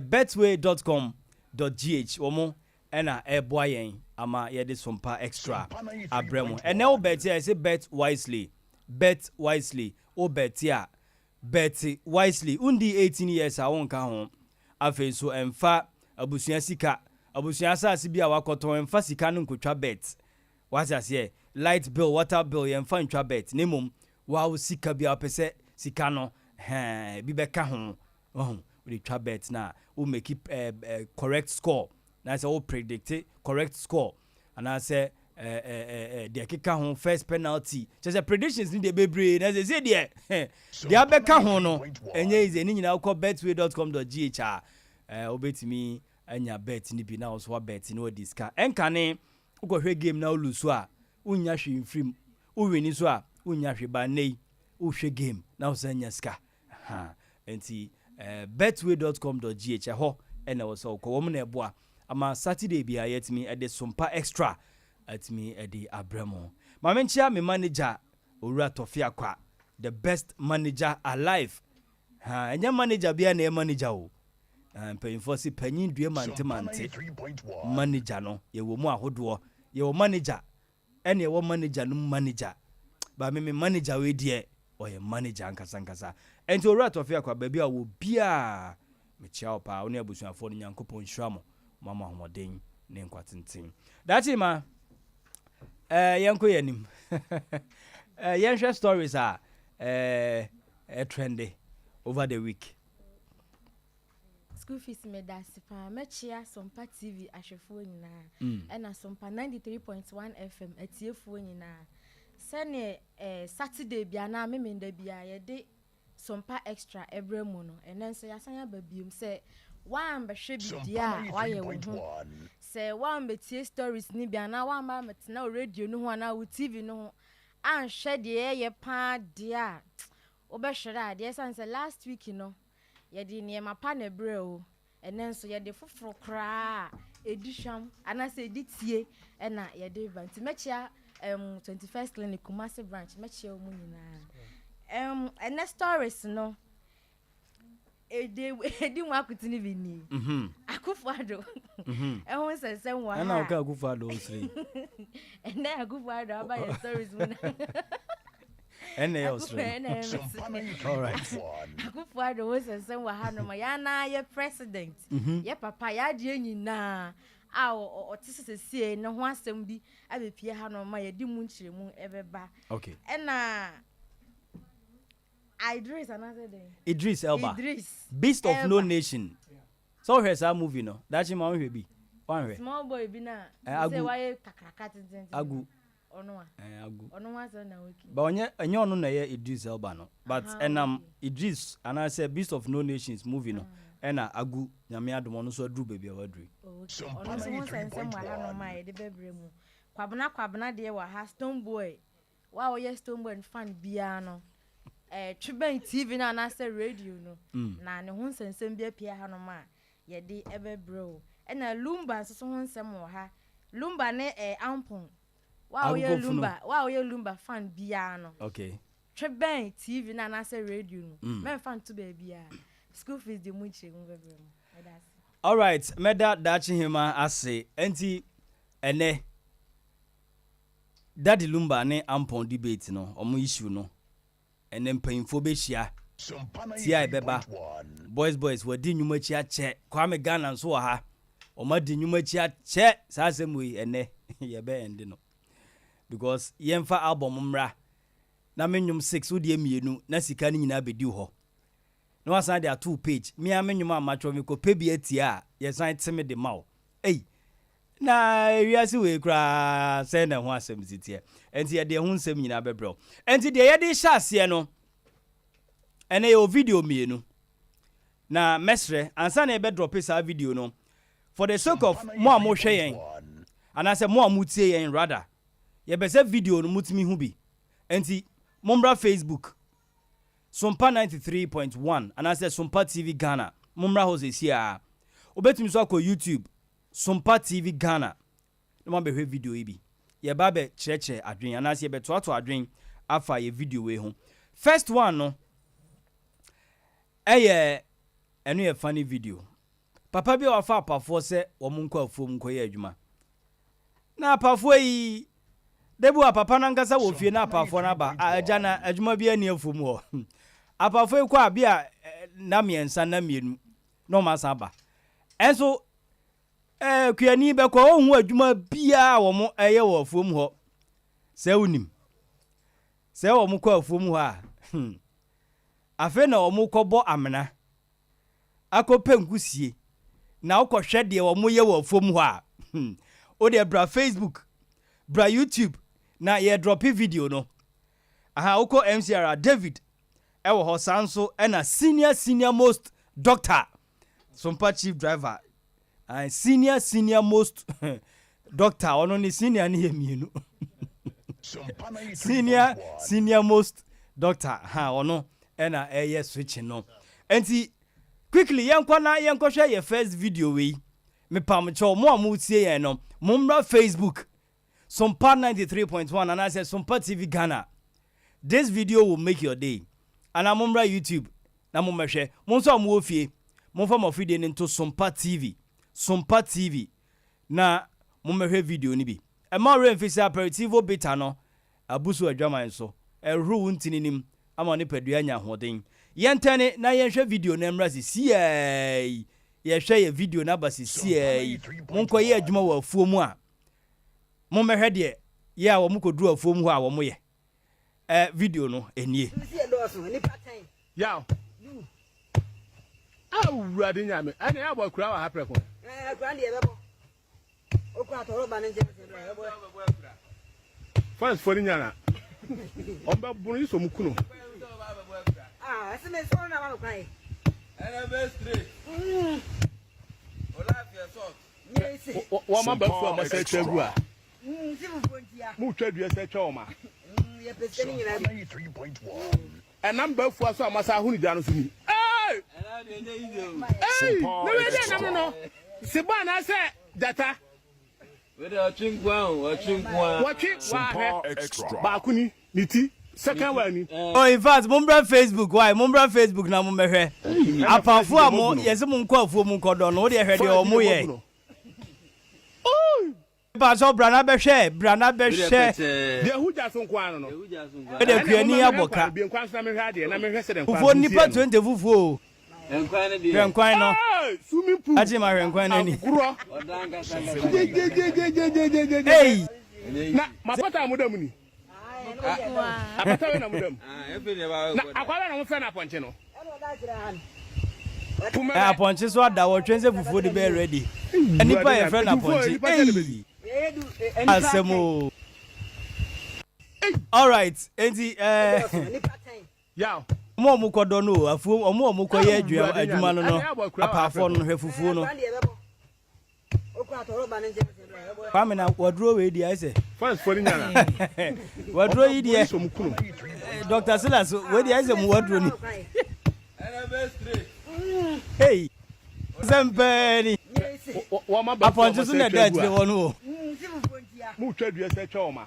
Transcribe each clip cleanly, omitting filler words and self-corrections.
betway.com.gh omo ena eboa yen ama ye de sompa extra abremo and now bet here say bet wisely o bet here bet wisely undi 18 years a won ka ho afi so emfa abusua sika abusua asase bia wakoton emfa sika no nkotwa bet what as here light bill water bill emfa ntwa bet nemum wa sika bia pese sika no bi be ka ho we try bet na we make it correct score na say we predict correct score and I say the kika ho first penalty just predictions ni dey bebre na say there they abeka ho no enye is ni nyina call betway.com.gh obetimi anya bet ni bi na also bet no disca enkane ukohwe game na ulusu a unya hwe mfrim uwini so a unya hwe ba nei uhwe game na usanya ska enti betway.com.gh ho ena wo so ko wo na eboa ama Saturday bia yetimi e de sompa extra atimi e de abramo ma menchia me manager Owura Tofia Kwa the best manager alive enya manager bia na manager o payinfosi panyin due mante manager no ye wo mu ahodo ye wo manager ene ye wo manager no manager ba me manager we die oye manager nkasa enti Owura Tofia Kwa ba bia wo bia me chia opa oni abusuafo no Nyankopon hwamo mama homoden ne nkwatintin dati ma yanko yanim yan stories are trendy over the week. Skulfees medasipa mechia Sompa TV ahwefo nyina na Sompa 93.1 FM atiefo nyina sene Saturday bia na memenda bia ye de Sompa extra ebremu no enenso yasanya babium se wan behwe bidia waye wo ho se wan betie stories ni bia na wan ba metena radio no ho na wo TV no ho anhwe de ye pa dia obehwere ade sanse last week no ye de ne mapa na bre o enenso ye de foforo kra edihwam anase editie na ye de event mechia 21st clinic Kumasi branch mechia o mu nyina and stories no edi nwa akutini bi ni Akufo-Addo ehun sesen wa na ka Akufo-Addo osiri and Akufo-Addo aba your stories mu na ene yo osiri all right Akufo-Addo was sesen wa ha no ma ya na ye president ye papa ya de nyina a otisese ne ho asem bi abepie ha no ma ye di mu nchiremu ebeba okay ena Idris another day. Idris Elba. Idris. Beast of No Nation. Yeah. So here's our movie no. That's him on be. One way. Small boy be na. Say why kakraka tintin. Agu. Ono a. Agu. Ono wa so na wiki. But onye ono na ye Idris Elba no. But Idris and I say Beast of No Nations movie no. Ena agu nyame adom no so adru baby awadru. Ono so won sensem wa ha no ma ye de bebre mu. Kwabena de wa ha Stone Boy. Wa o ye Stone Boy fan bia no. Triben TV na na say radio no na ne ho nsensem bia pia ha no ma ye de ebebro na Lumba so ho nsem wo ha Lumba ne ampon wa o ye Lumba fan bia no okay Triben TV na na say radio no men fan to be bia Skulfees de mu chi mu bebro mu all right meda dachi hima ase enti ene Daddy Lumba ne ampon debate no omo issue no and then painful beshia tia beba boys wadi nyuma chi ache Kwame Ghana so ha o ma di nyuma chi ache sa asem we ene ye be end no because yemfa album mra na menwum 6 wo de mienu na sika ni nyina bedi ho na wasan de 2 page me amenwum amatro me ko pebi atia ye san teme de mawo na wiase we kra say na ho asem sitie enti ye de ho nsem nyina bebro enti de ye de hyase no ene yo video mienu na mesre ansa na e be drop esa video no for the sake of mo hwe yen anase mo amutie yen rather ye be say video no mutimi hu bi enti mombra Facebook Sompa 93.1 anase Sompa TV Ghana mombra ho se sia obetumi so akọ YouTube Sompa TV Ghana no ma be hwe video ibi ye ba be cheche adwen anase ye be to adwen afa ye video we ho first one no eye enu ye funny video papa bi wafa apafo se omunko afuom nko ye adwuma na apafo yi debu papa na nkasa wo fie na apafo na ba agya na adwuma bi ani afuom ho apafo yi kwa bia na miensa na mienu no masa ba enso kuani be ko ohun adwuma bia wo mo eye wo afuom ho se unim se wo mo ko afuom ho a afe na wo mo kɔbɔ amena akɔpɛ nkusie na wokɔhwɛ de wo mo ye wo afuom ho a o de bra Facebook bra YouTube na ye drop video no aha wokɔ MCR David ewo ho sanso na senior most doctor Sompa chief driver and senior most doctor ono ni senior ni emienu senior most doctor ha ono na switch no enti quickly yenkɔ hwɛ your first video we me pam cho mo amutie yen no mumbra Facebook Sompa 93.1 and I said Sompa TV Ghana. This video will make your day. And I'm on YouTube. Na mo mehwe. Mo nso mo ofie. Mo fa mo video into Sompa TV. Sompa TV. Na mo mehwe video ni bi. E ma re mfisi aperitivo beta no. Abusu adwaman so. E ru ntininim. Ama ne padua nya hoden. Yentene na yenhwe video na mra sisi ai. Ye hwe ye video na ba sisi ai. Mo nko ye adwuma wa afuo mu a. Mo mehwe de ye a wo mo koduru afuo mu a wo mo ye. Video no enie. Yeah. Ready nyame. Ani abo kura wa hapre ko. Kura de bebo. Okura toro ba nje bebo. Fans for nyana. Omba bunu so mukuno. Ese me so na ma kwai. Be straight. Ola fi salt. Yes. Wo ma ba fu ma se twegu a. Si bu fontia. Mu twadu se twa o ma. Ye pese ni nyina bi 3.1. And number for so amasa hunu dia no so ni. Hey! Hey! No we dey no. Siba na say data. We dey watching extra. Ba kuni niti second one ni. Oh in fact mumbra Facebook why mumbra Facebook na mo mehwe. Apafo amo yese mo nko afuo mu nkodo no wo de hwe de o mo ye. Oh! Ba so brana be hwe. De hu ja so nko ano no. De kuani aboka. Bi nkwan so na mehwe ade na mehwe se de nkwan. Ufo nipa 20 fufuo. Enkwan ne bi. Enkwan no. Swimming pool. Aji ma enkwan na ni. Guro. Odanga Hey. Na mapata modam ni. Apata we na modam. Efe ne ba. Na akwala na mo fe na ponche no. Ponche so ada wo twense fufuo de be ready. Anipa ye friend na ponche. Asemo. All right. Enti Yeah. Mo mu kodo no afuo omo koye adwuma no no apafo no hwefufuo no. Okura toro ba nje bebo. Pamina wadro we di ise. Fans for nyana. Wadro yi di So mukuno. Dr. Silas we di ise mu wadro ni. Be straight. Hey. Zambani. Wo ma ba Aponche so na dat de wonu o. Si bu fontia. Mu twadu se twa o ma.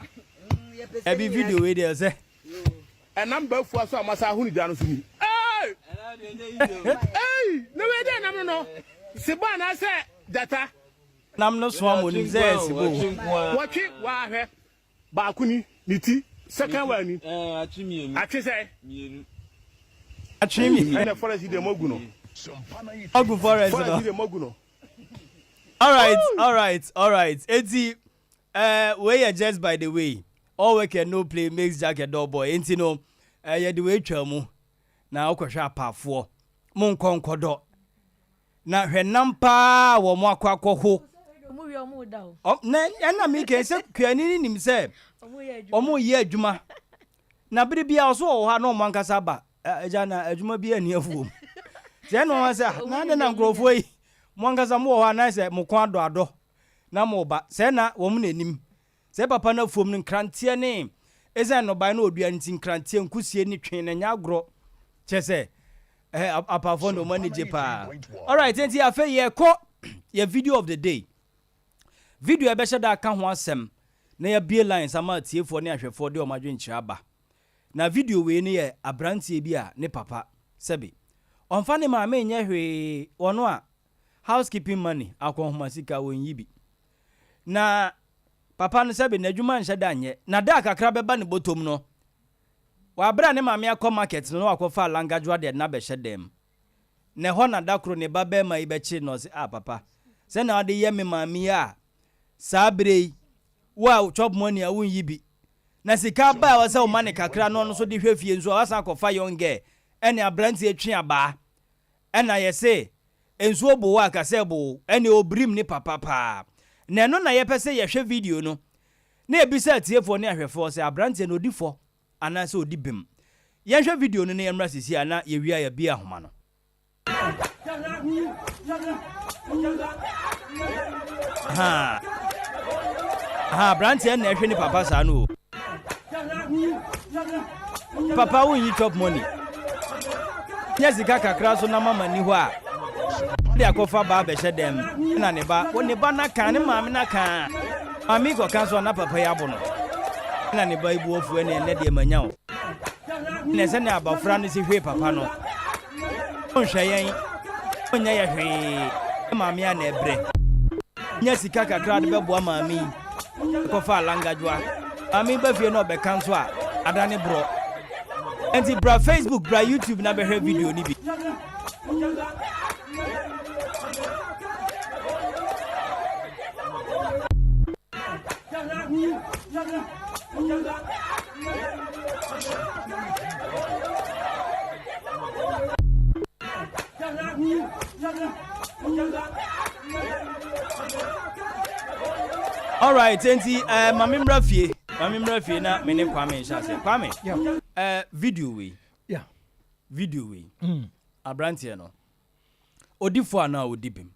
Ye pese. E bi video we di say. And number for so amasa hunu dia no so ni. Hey! Hey! No we dey no. Siba na say data. Nam no so amoni say sibo. Watch wa hwe. Ba kuni niti second one ni. Achimienu. Achi say. Mienu. Achimi. And the forest de mogu no. Ogu forest Forest de no. mogu no. All right. Eti we are just by the way. All work and no play makes Jack a dog boy. Enti no ye the way twa mu. Na okwhwa apafo. Mo nkonkodo. Na hwenampa wo mo akwakoho. Omo wi omo da o. Na me ke se kuani ni nim se. Omo ye adwuma. Na bere bia so wo ha na omo ankasa ba. Eja na adwuma bia ani afuom. Je no ha se na de na nkrofo yi. Mo ankasa mo wo ha na se mo kwa ado. Na mo ba se na wo mo nanim. Se papa na fuom nkrantie ne eze no ba na odua nti nkrantie nkusie ni twen na nya agro chese apafo no manage pa. All right, enti afa ye ko ye video of the day. Video e be sheda ka ho asem na ya bie lines ama tiefo ne ahwefo de o madwe nkyira ba. Na video we ne ye abrantie bi a ne papa sebe. Onfa ne ma me nya hwe ono a housekeeping money akɔhoma sika wɔnyi bi na papa no sɛbe n'adwuma nhyɛ da nyɛ na da kakra bɛba ne bɔtɔm no wabra ne maame akɔ market no wakɔfa langadwa de na bɛhyɛ dɛm na hɔ na dakro ne ba bɛma yi bɛkye no sɛ papa sɛ na ɔde yɛ me maame a saa bere wa chop money a wonyi bi na sika ba wa sɛ o ma ne kakra no no so de hwɛ fie nso a wasan akɔfa yɔnge ɛne abranti atwe aba ɛna yɛ se ensuo bo wa ka sɛ bo ɛne obrim ne papa pa na no na yɛpɛ sɛ yɛhwɛ video no na ebisa tiefo ne ahwɛfo sɛ abranti no odifo ana sɛ odibem yɛhwɛ video no na yɛmra sisi ana yɛwia yɛ bia homa no abranti na ɛhwɛ ne papa saa no papa wonyi chop money nya sika kakra so na mama ni hɔ a de akɔfa ba bɛhyɛ dɛm na ne ba wo ne ba na kan ne maame na kan maame kɔ kan so na papa ya bo no na ne ba ibu ofu ne ne de manya wo ne sɛ ne abafra no si hwe papa no onhwɛ yɛn onya yɛ hwe maame ya na ebre nya sika kakra de bɛboa maame kɔfa alangadwa maame ba fie no bɛka so a adane bro enti bra Facebook bra YouTube na bɛhwɛ video ni bi all right enti mame mra fie na me ne Kwame nhyɛ ase Kwame video we abrantie no odifo ana odibim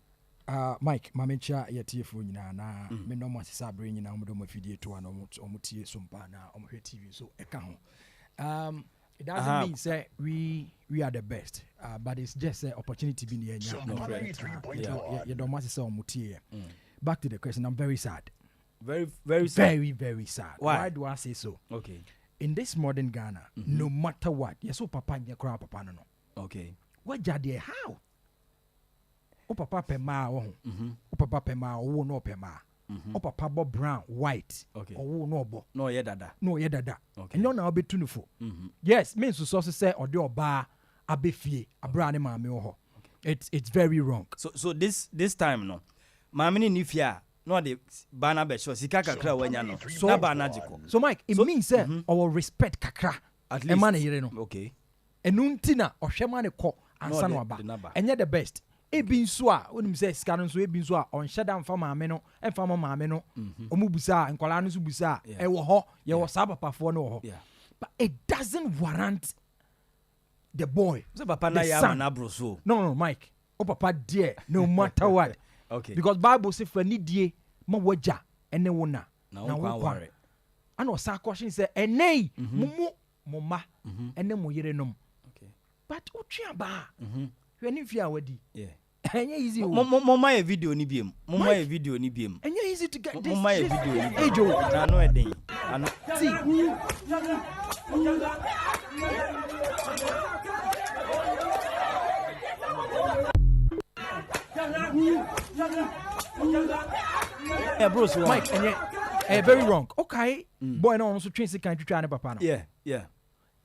Mike mamencha yetiefo nyina na me no mo asesa abre nyina mo do mo fidie to ana mo tie Sompa na mo hwe TV so eka ho it doesn't mean say we are the best but it's just an opportunity be near you don't want to say mo tie back to the question. I'm very sad. Very sad. Very, very sad. Why do I say so? Okay. In this modern Ghana, no matter what, yes, oh papa and your crowd papa no. Okay. What jade how? Oh papa pema oh. Oh papa pema oh no pema. Oh papa Bob brown white. Okay. Oh no bo. No ye dada. Okay. And no na obe tunufo. Yes, means to source say or do ba abefie abrane maame ho. It's very wrong. So this time no. Maame ni fia no de bana be sure sika kakra wanya no na bana jiko. So Mike, it means say our respect kakra at least man yire no. Okay. Enunti na ohwema ne kɔ ansa no aba. Enye the best. Ebi nso a onim say sika no nso ebi nso a on hyeda mfa maame no emfa maame no omu busa nkwala no so busa e wo ho ye wo sa papa fo no ho. But it doesn't warrant the boy. So papa na ya na bro so. No Mike. O papa dear no matter what. Okay. Because Bible say for nidie ma waja ene wona na wo ana o sa question say enei mumu moma ene mo yerenom. Okay. But o twa ba hwe ni fia wadi. Yeah. Enye easy o. Moma ye video ni biem. Enye easy to get this. Moma ye video ni. Ejo na no eden. Ano. See. Yeah, bro, so Mike, and very wrong. Okay, boy, no, so train can try ne papa. Yeah.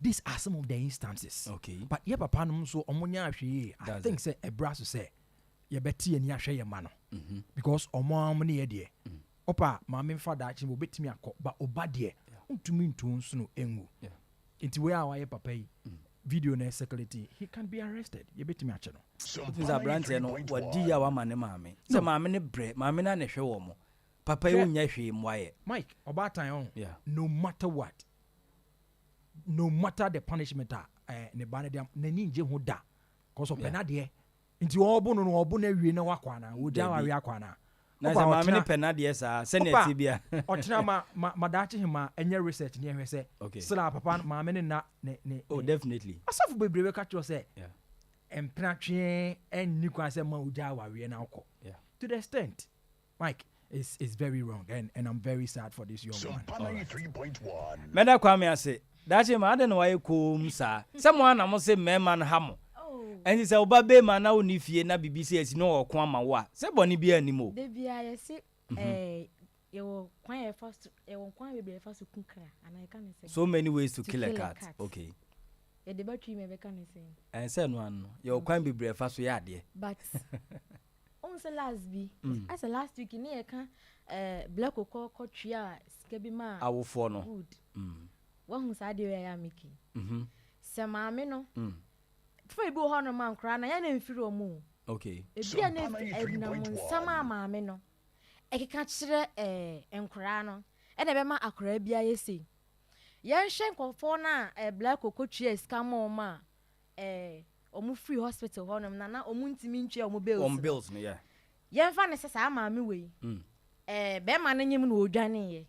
These are some of the instances. Okay. But yeah, papa no so omonya ahwe. I think say a brass say ye beti ani ahwe ye ma no. Because omo amne ye de. Opa, maame fa da chi mo betimi akọ, ba oba de. Untumi ntun so no enwu. Yeah. Inti we awa ye papa yi. Video na security, he can be arrested. You bet me ache no. Things are brand no wadi ya wa mane maame. Se maame ne bre, maame na ne hwe wo mo. Papa yi nya hwe mwaye. Mike, oba tan on. Yeah. No matter what. No matter the punishment ne bana dem na ni nje ho da. Cause of penade. Nti obo no obo na wie na wakwa na. Wo ja wa wie akwa na. Na se maame ne penade sa se ne ti bia. Otena ma dache hima enye research ne ehwe se. Sila papa maame ne na ne. Oh, definitely. Asafu bebrebe ka cho se. Yeah. Empratwe enni kwa se ma uja wa wie na akọ. Yeah. To the extent Mike is very wrong and I'm very sad for this young man. 93.1. Meda Kwame ase. Dache ma ade no waye kom sa. Se mo ana mo se mema no ha mo. And it's oba be ma na oni fie na BBC esi no okon ama wo a. Se boni bi animo. De bia yesi you kwan first you kwan be first kunkra and I can say. So many ways to kill a cat. Okay. E de battery me be can say. And say no an you kwan be breakfast so ya de. But on say last bi as last week ni e kan black ko tria sika bi ma awofo no. Good. Wa hu sa de we ya miki. Se maame no. Foi bi ho no man kra na ya na mfiri omu. Okay. E bia na na mun sama maame no. Ekeka kire enkra no. E na be ma akra bia yesi. Yen hwe nkofo na black kokotria sika ma ma omu free hospital ho no na omu ntimi ntwe omu bills. On bills no yeah. Yen fa ne sesa maame we. Be ma na nyim no odwane ye.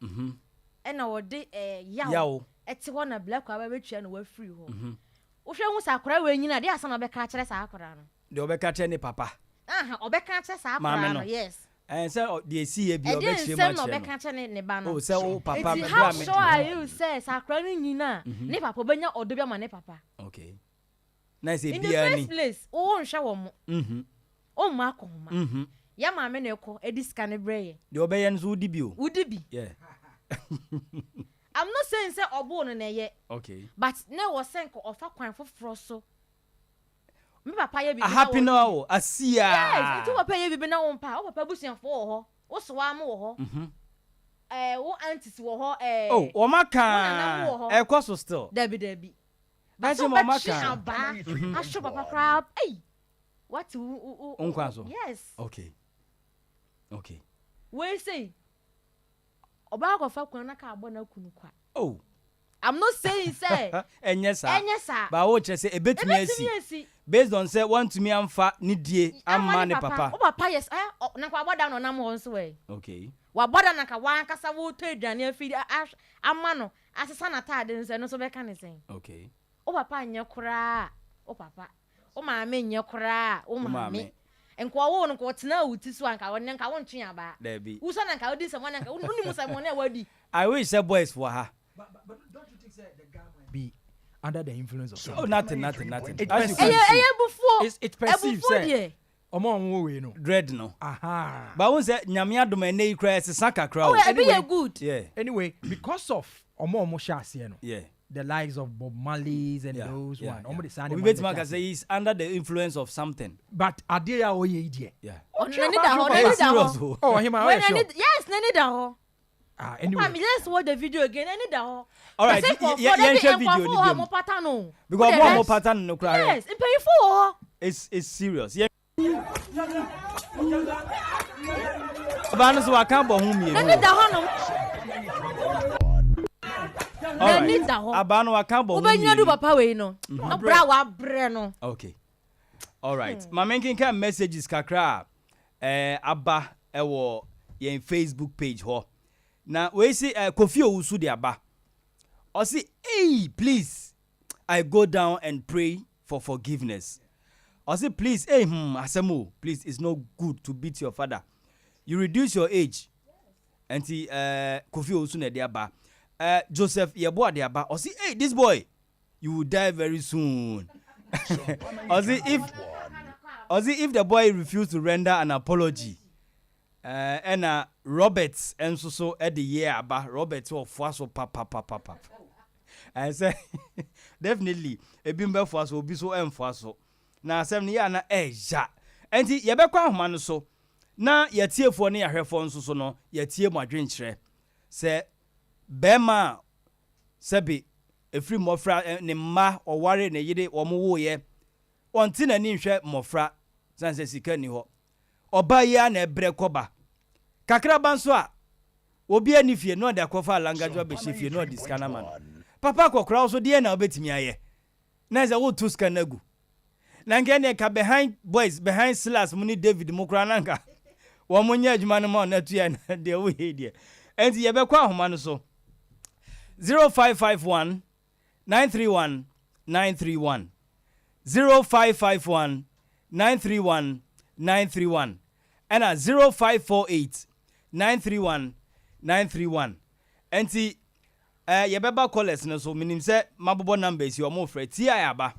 E na wode yawo. Eti ho na black aba betwa no wa free ho. Wo hwe hu sakora we nyina de asa na be ka kire sa akora no. De obeka kire ni papa. Obeka kire sa akora no. Yes. And so the see bi obeka kire ma no obeka kire ne ba no. Oh say oh papa me how sure are you say sakora ni nyina ne papa obenya odo bi ma ne papa. Okay. Na say in bia the ni. first place wo nhwe wo mo. O ma akoma. Ya ma me ne ko ediska ne breye. De obeye nso udi bi o. Udi bi. Yeah. I'm not saying say obo no na ye. Okay. But na wo sen ko ofa kwan foforo so. Me papa ye bi. A happy now. Asia. Yes, itu papa ye bi na wo mpa. O papa busianfo wo ho. Wo so wa mo wo ho. Wo aunties wo ho Oh, o maka. E kwaso still. Debi. But so mama can. I show papa crab. Hey. What Unkwaso. Yes. Okay. We say oba go fa kwan na ka abo na kunu kwa. Oh. I'm not saying say Enyesa. Ba wo che say ebetumi asi. Based on say want to me amfa ni die amma ne papa. O papa yes na kwa boda no na mo nso we. Okay. Wa boda na ka wan kasa wo to aduane afiri amma no asesa na tade nso no so be ka ne sen. Okay. O papa nya kura. O papa. O maame nya kura. O maame. Enko wo no ko tena wuti so anka won nka won twen aba. Debi. Wo so na nka wodi se won nka woni musa mo na wadi. I wish say boys for her. But don't you think that the guy might be under the influence of something? Oh, nothing. It's perceived, say. Omo we no. Dread no. Aha. But won say nyame adom na ikra se saka kra. Oh, anyway, good. Yeah. Anyway, because of omo sha ase no. Yeah. The likes of Bob Marley's and those one. Yeah. The sound. We bet man say he's under the influence of something. But ade ya oye idie. Yeah. Oh, him yes, nani da ho. Anyway. Let's watch the video again. Any da ho. All right. Yeah, video mo pattern no. Because more pattern no cry. Yes, in pay for. It's serious. Yeah. Banu so aka bo hu mi. Nani da ho no. Nani da ho. Abanu aka bo hu mi. Obenyu du papa we no. No bra wa bre no. Okay. All right. My making kind messages kakra aba ewo yen Facebook page ho. Na we see Kofi Owusu de aba. O say, "Hey, please. I go down and pray for forgiveness." I say, "Please, hey, Asemo, please, it's not good to beat your father. You reduce your age." And Kofi Owusu ne de aba. Joseph Yeboah de aba. I say, "Hey, this boy, you will die very soon." I say, if the boy refuse to render an apology, and Roberts and so at the year about Roberts or Faso papa. I say definitely a bimber Faso will be so Faso. Now 7 years na ja. And ye be kwa man so. Na ye tie for ne ahwe for so no ye tie mo adwenkyere. Say bema sebi efri mofra ne ma oware ne yide wo mo wo ye. Onti na ni hwe mofra sanse sika ni ho. Oba ya na ebre koba kakra banso a obi anifie no de akofa langajo be shefie no diskana man papa kokra so de na obetimi aye na ze wo to scan agu na nke ne ka behind boys behind Silas muni David mukra nanka wo munya adwuma no ma na tuya na de wo he de enti ye be kwa ahoma no so 0551 931 931 0551 931 931 and 0548 931 931 enti ye beba callers no so minim say mabobo numbers you mo frɛ ti ayaba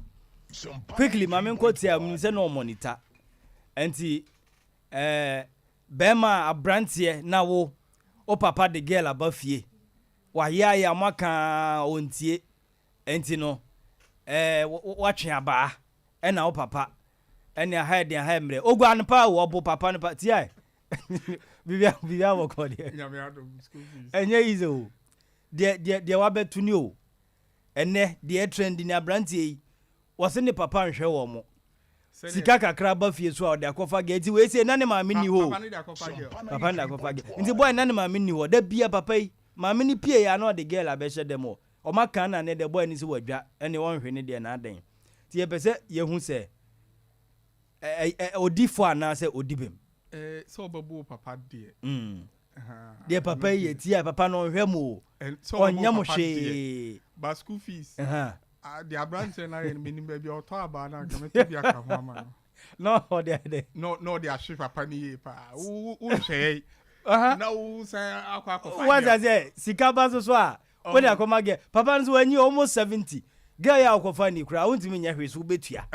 quickly mame nkoti am say no monitor enti bema abrantie na wo o papa the girl abafie wa ya maka ontie enti no watwe aba na wo papa ene ha de ha mre ogwa npa wo bo papa npa ti ai bibia wo ko de nyame adom Skulfees enye izo de wa betuni o ene de trend ni abrantie yi wose ne papa nhwe wo mo sika kakra ba fie so a de akofa ge ti we se na ne maame ni ho papa na akofa ge nti boy na ne maame ni ho da bia papa yi maame ni pie ya na de girl abehye dem o maka na ne de boy ni se wadwa ene won hwe ne de na adan ti ye pese ye hu se odifo ana se odibem so babu papa de de papa yi ti ya papa no hwe mo onya mo hwe ba Skulfees the abranche na yen minim baby oto aba na kamete bia ka ho ama no de no de ahwe papa ni ye pa wo hwe na wo say akwa what does it sika ba so a when akoma ge papa nso wanyi almost 70 girl ya akofa ni kura wontimi nya hwe so betua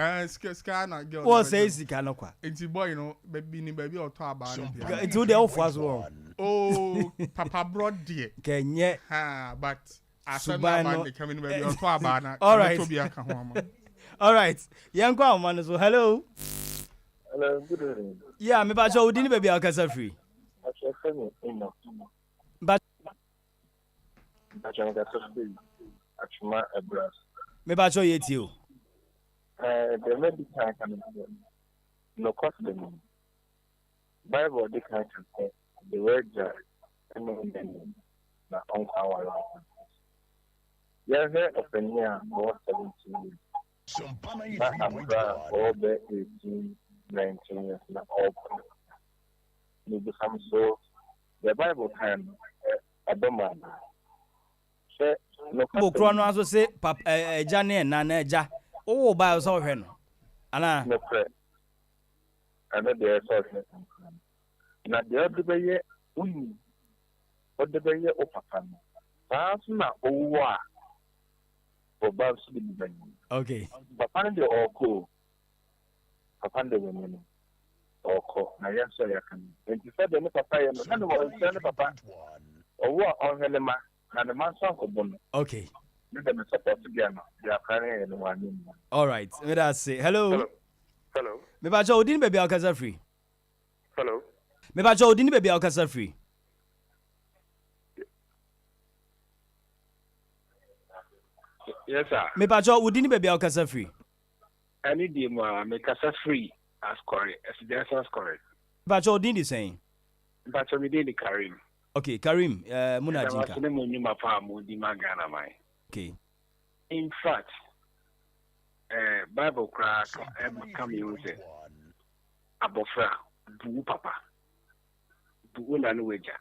ska na girl wo say sika no kwa enti boy no baby ni baby oto aba na bia enti wo de ofo aso oh papa bro de kenye but Subano coming baby or Twabana. All right. All right. Young man, so hello. Hello, good evening. Yeah, me ba cho udini baby akasa free. But Achuma Ebras. Me ba cho yeti o. The medical can no cost them. Bible they can say the word and na on our yeah, open here more 17 years. All the 18, 19 years now open. You become so the Bible time a domain. Bo krono aso se pap eja ne na na eja. O ba so hwe no. Ana No pray. And there so na the other way uni. What the way o papa no. That's na owa. Okay. Papa de oko. Papa de women. Oko. Na yes so ya kan. And you said the papa ya no no one papa. Owa on helema na the man so ko bon. Okay. Me dem support again. Ya carry no one. All right. Let us say hello. Hello. Me ba cho odin baby akasa free. Hello. Me ba cho odin baby akasa free. Yes, sir. Me pa cho udini baby akasa free. Any day me kasa free as correct. As correct. Pa cho udini saying. But we did Karim. Okay, Karim, muna jinka. Okay. In fact, Bible crack come use it. Abofra, bu papa. Bu na nueja.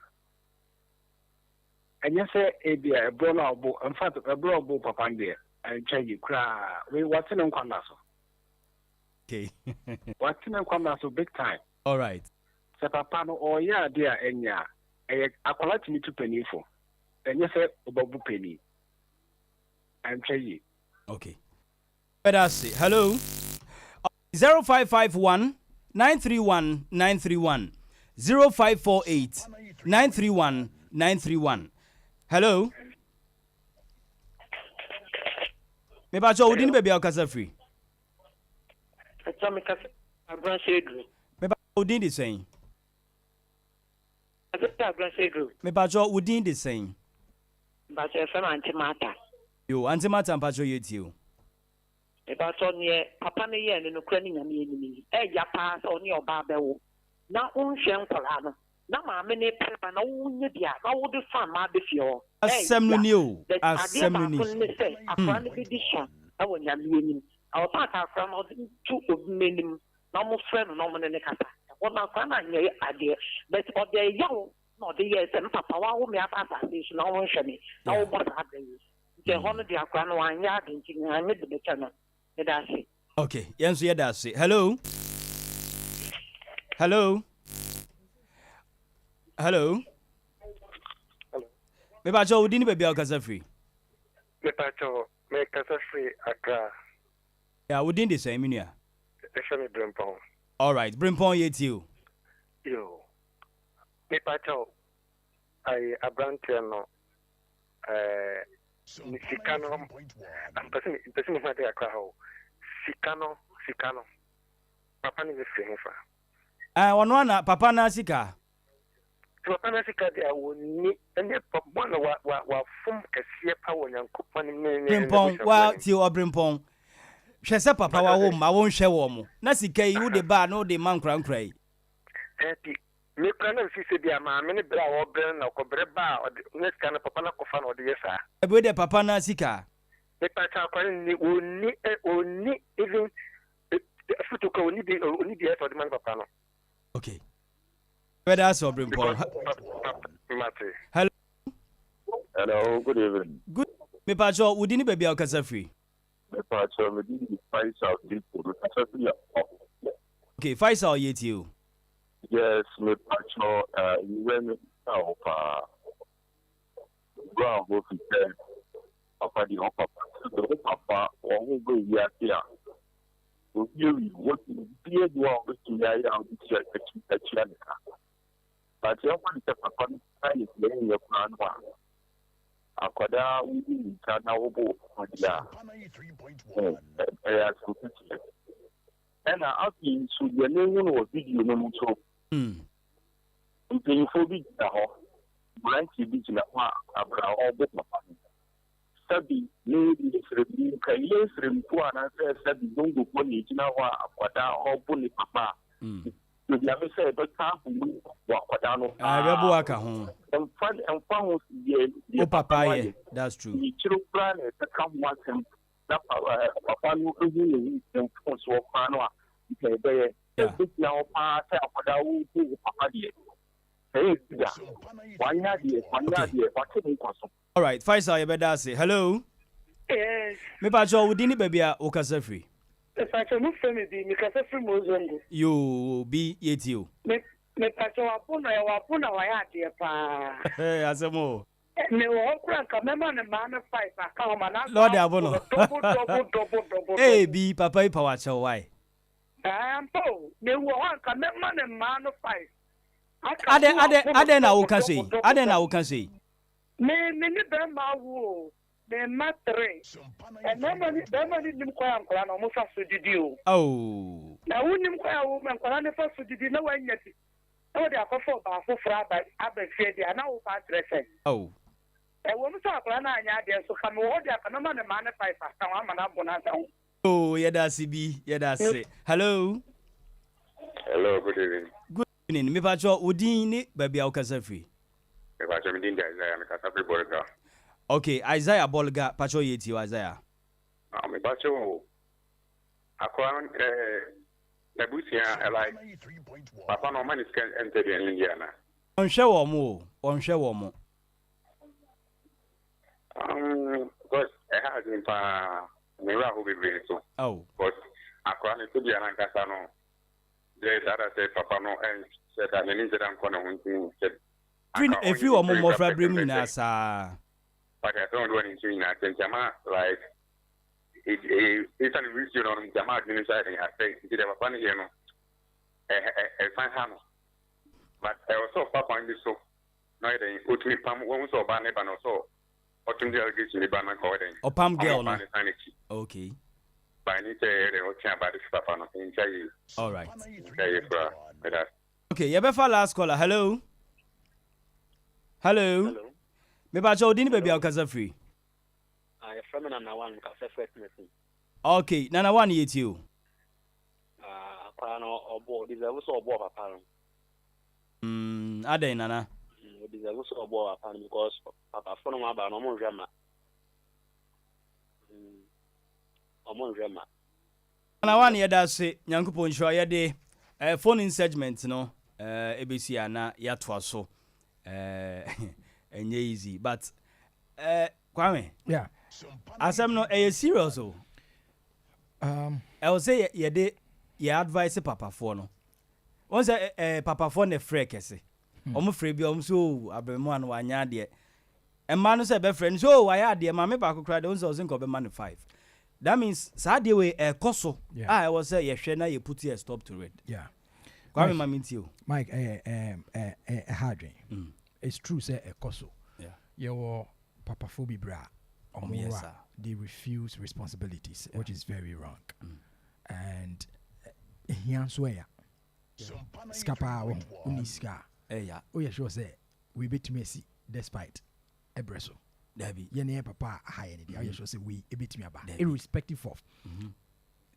And you say a brother, in fact, a brother papa there, and change you cry. We what's in Kwanaso. Okay. What's in Kwanaso big time. All right. Se papa no oh yeah dear enya. Akwala me to penny for. And you say obabu penny. I'm change. Okay. Let us see. Hello. 0551 931 931 0548 931 931. Hello. Me ba cho udini baby akasa free. Me ba udini di saying. Me ba cho udini di saying. Ba cho fa antimata. Yo antimata mpa cho yeti o. Me ba cho ne papa ne ye no kura ni nyame ni. Ya pa so ne oba bewo. Na unhwe nkola no. Na maame ne pepa na wonye dia na wo de fan ma de fio asem no ni o asem no ni afra ne bi disha na wo nyame ni awo pa ka afra no tu obimenim na mo frɛ no na mo ne kasa wo na afra na nye ade but o de yawo na o de ye se papa wa wo me afa asa se na wo hwɛ me na wo bo sa ade yi je hono de akra no anya ade nti na me de becha no de da se okay yenso ye da se hello hello. Hello. Hello. Me ba cho udini baby akasa free. Me pa cho me kasa free Accra. Yeah, within the same year. Especially Brimpon. All right, Brimpon yet you. Yo. Me pacho. I abrantiano. Sikano. I'm person who had a crowd. Sikano. Papa ni free fa. One papa na sika. Papa na sika dia woni ene papa na wa fom kese pa wonyankopon ne. Brimpon, well, ti o Brimpon. Hwe se papa wa wo ma wo nhwe wo mo. Na sika yi wo de ba no de man krankrai. Me kana fi se bia ma me ne bra wo bre na ko bre ba ne sika na papa na ko fa na o de yesa. Ebe de papa na sika. Me pa cha kwa ni oni even futu ko oni bi eso de man papa no. Okay. Where that's so Brimpon. Hello. Hello, good evening. Good. Me pa cho wudi ni baby akasa free. Me pa cho me di Faisal people akasa free. Okay, Faisal yet you. Yes, me pa cho you went out ground go fi papa di papa. The papa o go ya kia. So you what be do on to ya ya on to ya but you want to papa is laying your plan one. Akwada wudi kana wobo adia. And I think so the name was video no mucho. Mpanyinfo bi da ho. Branch bi na wa abra obo papa. Sabi ne di srebi ka ile srempo ana sabi dongo ko ni tina wa akwada obo ni papa. No dia me say do ta fu wa akwada no. Rebo aka ho. Emfa ho die o papa ye, that's true. Ni chiro plan e ta kam wa sem na papa no ehu ni emfo so pa no a ke be ye bit na o pa ta akwada wo ku papa die. Hey dia wanya die wa ke ni kwaso. All right, Faisal you better say hello. Yes. Me pa cho wudi ni baby a okasa free. Me pacho mu free bi mi kasa free mo zongo. You be yet you. Me pacho wapuna wa ya de pa. Hey, asemo. Me wo kran ka me man ma na 5 aka o ma na. Lord abono. Double. Hey, be papa power cho why? Po. Me wo ka me man ma na 5. Ade na wo kan say. Ade na wo kan say. Me ni be ma wo. Me ma 3. And normally nim kwa ankora na mo fa so didi o. Oh. Na wonim kwa wo me ankora ne fa so didi na wanyati. O de akofo ba afofra aba fie dia na wo fa trese. Oh. Wo mo sa ankora na anya de so ka me wo de akana ma ne ma ne 5 aka wa ma na bona sa. Oh, yeda sibi, yeda say. Hello. Hello, good evening. Good evening. Me pa cho udin ni baby a okasa free. Me pa cho me din Isaiah me kasa free borga. Okay, Isaiah Bolga, pacho yeti Isaiah. Me pa cho akwan na busia like papa no man is can enter in Indiana. Onhwe wo mo. Because I had in pa me ra ho be so. Oh. But akwan to be an kasa no. There that say papa no and said that me nje dan kono hunti said. If you are more frabrim na sa. But I don't want to na jama like it's an region on jama administration I say it have fun here no. Fine hano. But I also papa in this so no dey utmi pam won so ba ne ba no so otum dey get ni ba na ko dey. O pam girl no. Okay. Ba ni te dey o tia ba this papa no in chai. All right. Okay, you better last caller. Hello. Hello. Me ba cho din baby akasa free. From Nana one kasa free me. Okay, Nana one yet you. Pano obo deserve so obo papa. Ade Nana. Deserve so obo papa because papa for no aba no mo hwema. Omo hwema. Nana one ye da se Nyankopon hwa ye de phone in segment no ABC ana ya to so. Enye easy but Kwame. Yeah. Asem no serious o. I will say ye advise papa for no. Once papa for ne frɛ kɛse. Omo frɛ bi omo so abrɛmo an wanya de. Emma no say be friend so why ade ma me ba kokra de once osin ko be man 5. that means sad way koso Yeah. I was say ye na you put a stop to it. Yeah. Kwame Mamintio. Mike, Hadrian. It's true, say a koso. Yeah. Your papa phobi bra. Yes, sir. They refuse responsibilities, which is very wrong. And he answer Scapa Uniska. Yeah. Oh, yeah, sure, say we bit Messi despite Ebreso. Debbie. Yene papa high any day. I sure say we a bit me about irrespective of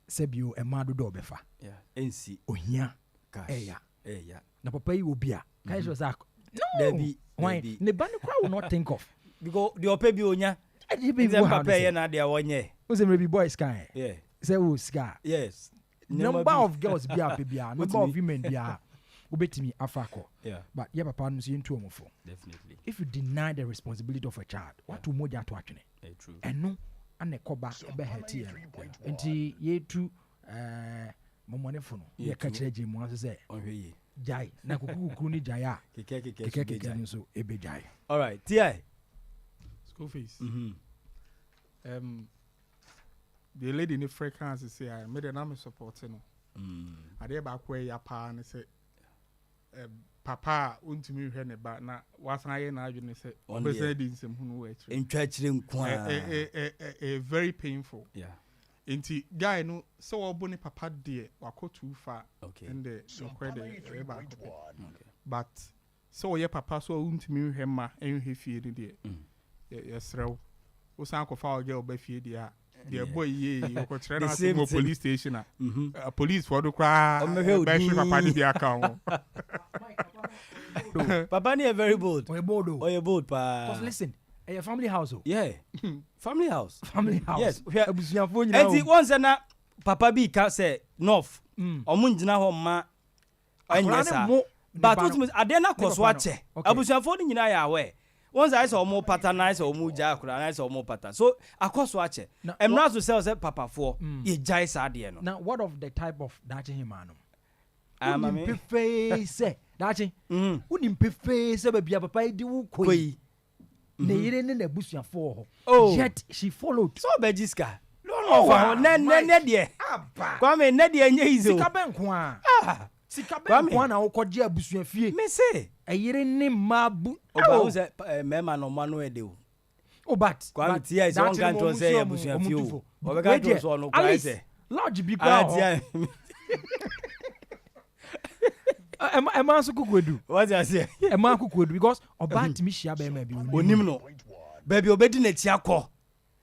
Sebio and Madu Dobefa. Yeah. NC. Oh, yeah. Yeah. Na papa you will be a. Kai was like, no. Debbie. Why? The band will not think of. Because the opebi onya. Papa ye na dia wonye. Who's a baby boy sky? Yeah. Say who sky? Yes. Number of girls be a baby, number of women be a. Ubetimi afako. Yeah. But yeah, papa no see into omofo. Definitely. If you deny the responsibility of a child, what to moja to actually? True. And no, and the koba be heti. Enti ye tu momone fono. Ye kachire je mo say. Ohwe Jai na kuku ni jaya. Keke so ebe jai. All right. TI. Skulfees. The lady in the frequency say I made an army supporting no. I dey back where ya pa and say papa untimi hwe ne ba na wasan ye na adwene say obese di nsem hunu we chire. Ntwachire nkwa. Very painful. Yeah. Inti guy no so obo ne papa de wako too far. Okay. And the ba but so ye papa so untimi hwe ma enhwe fie ni de. Yes rew. Usan ko fa oge obafie de a the boy ye ko tire na say police station a police for do cry be papa di account. Papa ni very bold. Oye bold pa. Because listen, a family house. Yeah. Family house. Family house. Yes. Abusuafo nyina. Enti once na papa bi ka say north. Omo ngina ho ma anyesa. But ultimately ade na koso ache. Abusuafo ni nyina ya we. Once I saw more patternized or more jackranized or more pattern. So I cost watch it. I'm not to sell papa for it jais adiano. Now, what of the type of that him? I'm a say that wouldn't prefer say baby papa do koi. They didn't the bush for yet she followed. So Bejiska. No, Nedia. Come in, Nedia, Yazo. Ah. Sikabe kwa na ukoje abusua fie. Me say ayire ne mabu. Oba wo say mema no manu e de o. Oh but kwa tia is one can't say abusua fie o. Oba ka to so no kwa say. Lodge bi kwa. Ema so kukuedu. What you say? Ema kukuedu because oba ntimi hia be ma bi onim no. Ba bi obedi na ti akọ.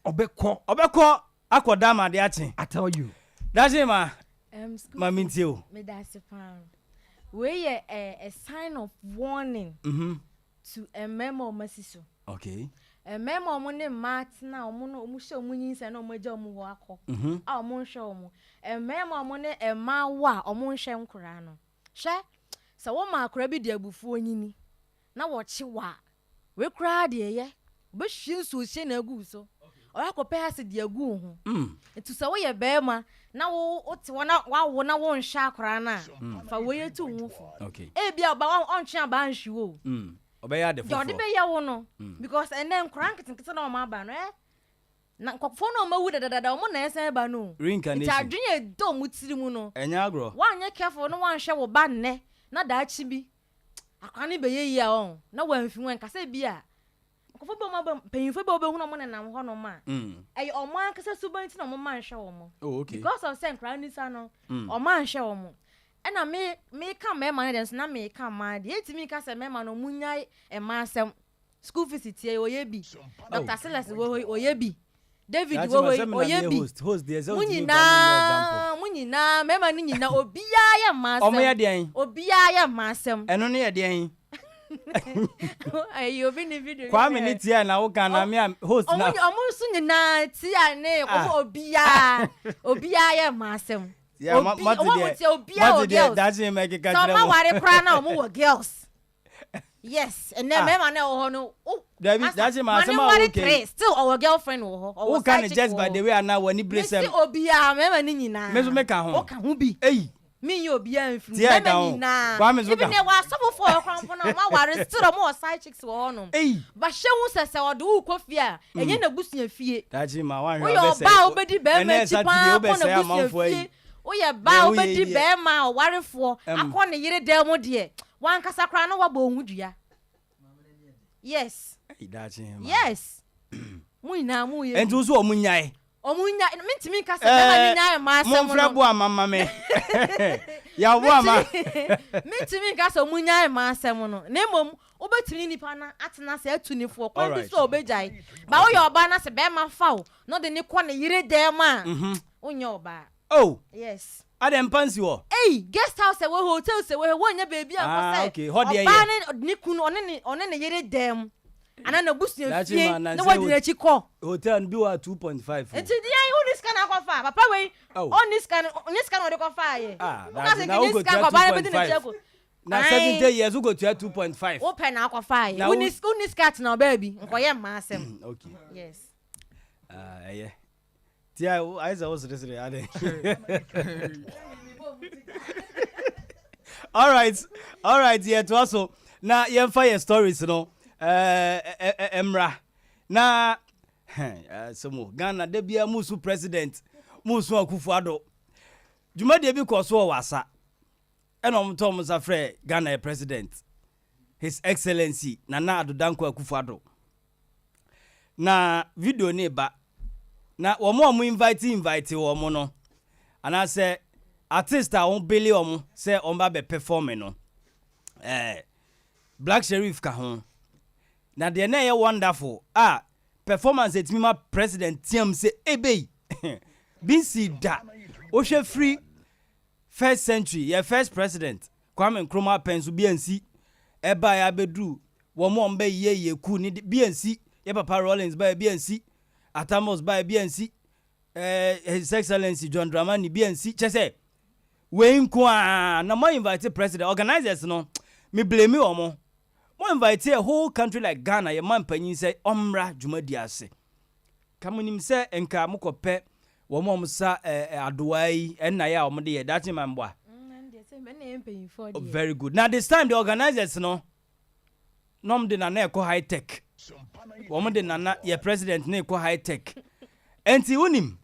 Obekọ akoda ma de ache. I tell you. That's it ma. Mamintio. Me that's we a sign of warning to a memo masiso. Okay. A memo money matina omo no show munyin se na omo ja omo wo akọ. A omo hwe omo. A memo money e ma wa omo hwe nkura no. Hwe se wo ma akura bi de abufu onyini. Na wo chi wa. We kura de ye. Be hwe so hye na agu so. Oya ko pe ase de agu ho. Etu se wo ye be ma na wo ote wona wo na wo nhwa akora na fa wo ye tu wo fo. Okay. E bia ba wo ontwe aba nhwe wo. Obeya de fo. Jodi be ye wo no because enen nkora nketenkete na o ma ba no na nkofo na o ma wu dadada o mo na esen ba no. Reincarnation. Ita adwenye do mu tiri mu no. Enya agro. Wa anye careful no wan hwe wo ba nne na da achi bi. Akwane be ye yi a on na wa mfi wen kasa bi a nkofo be mo panyinfo be obehu na mo na nam ho no ma. Ey o mo ankasa subanti na mo ma nhwe wo mo. Oh okay. Because of sen kranisa no o ma nhwe wo mo. Ena me ka me ma na na me ka ma de etimi ka se me ma no munyai e ma asem Skulfees tie oye bi Dr. Silas oye bi David oye bi host the example munyina me ma ni nyina obia ya ma asem omo ya de obia ya ma asem eno ne ya de ayo bi ni video kwa me ni tie na wo kan na me host na omo su nyina tie ne obia ya ma asem. Yeah, that's him make it. So my worry cry now more girls. Yes, and then me man no. Oh, that's him. Okay. Still our girlfriend who can just by the way now when he bless him. Obia me man nyina. Me so make am. O ka hu bi. Hey. me you be en free Tia down. even there was some for crown for no ma ware still more side chicks wo no ba hye hu sese wo de wo kofie a enye na busia fie dachi ma wan hwe obese ba obedi be ma chi pa ko na busia fie oye ba obedi be ma warefo akọ ne yire dem mo de wan kasa kra no wabo hu dua yes yes mu ina mu ye enti so omunyai omunya mentimi kasa na minya ma asem mo frabo amama me ya wo ama mentimi kasa omunya ma asem no na mom obetini nipa na atena se atunifo kwa bi so obejai ba wo ye oba na se be ma fawo no de ne kọ ne yire dem a onya oba oh yes Adam Pansy wo. Hey, guest house we hotel se we wonya baby am say. Okay, ho de ye. Oba ne kunu one ne yere dem. Ana na busia fie. Na wadi na chi ko. Hotel bi wa 2.5. Enti dia who this can akofa. Papa we. On this can we dey kofa ye. That's now go to 2.5. Na 70 years we go to 2.5. Open na akofa ye. Who this cat now baby. Nkoye ma asem. Okay. Yes. Yeah. Tia, I was listening. All right. Yeah, to also now you fire stories, you know. Emra. Na some Ghana de bia musu president musu Akufo-Addo. Juma de bi koso wasa. Enom Tom Safre Ghana president. His Excellency Nana Addo Dankwa Akufo-Addo. Na video ne ba na womo invite womo no ana say artist a won bele womo say on ba be perform no Black Sheriff ka ho na de na ye wonderful performance etimi ma president tiam say ebei binsi da o hwe free first century your first president Kwame Nkrumah penso biansi eba ya bedru womo mbe ye ku ni biansi ye Papa Rollins ba biansi Atamos by BNC, His Excellency John Dramani BNC, Chese. We na mo invite president organizers no. Me blame you omo. Mo invite a whole country like Ghana, ye man panyin say omra dwumadi ase. Kamunim say enka mo kope wo mo msa adowai enna ya omo de ye that man boa. Very good. Now this time the organizers no nom de na eko high tech. Woman de nana ye president na eko high tech. Enti unim.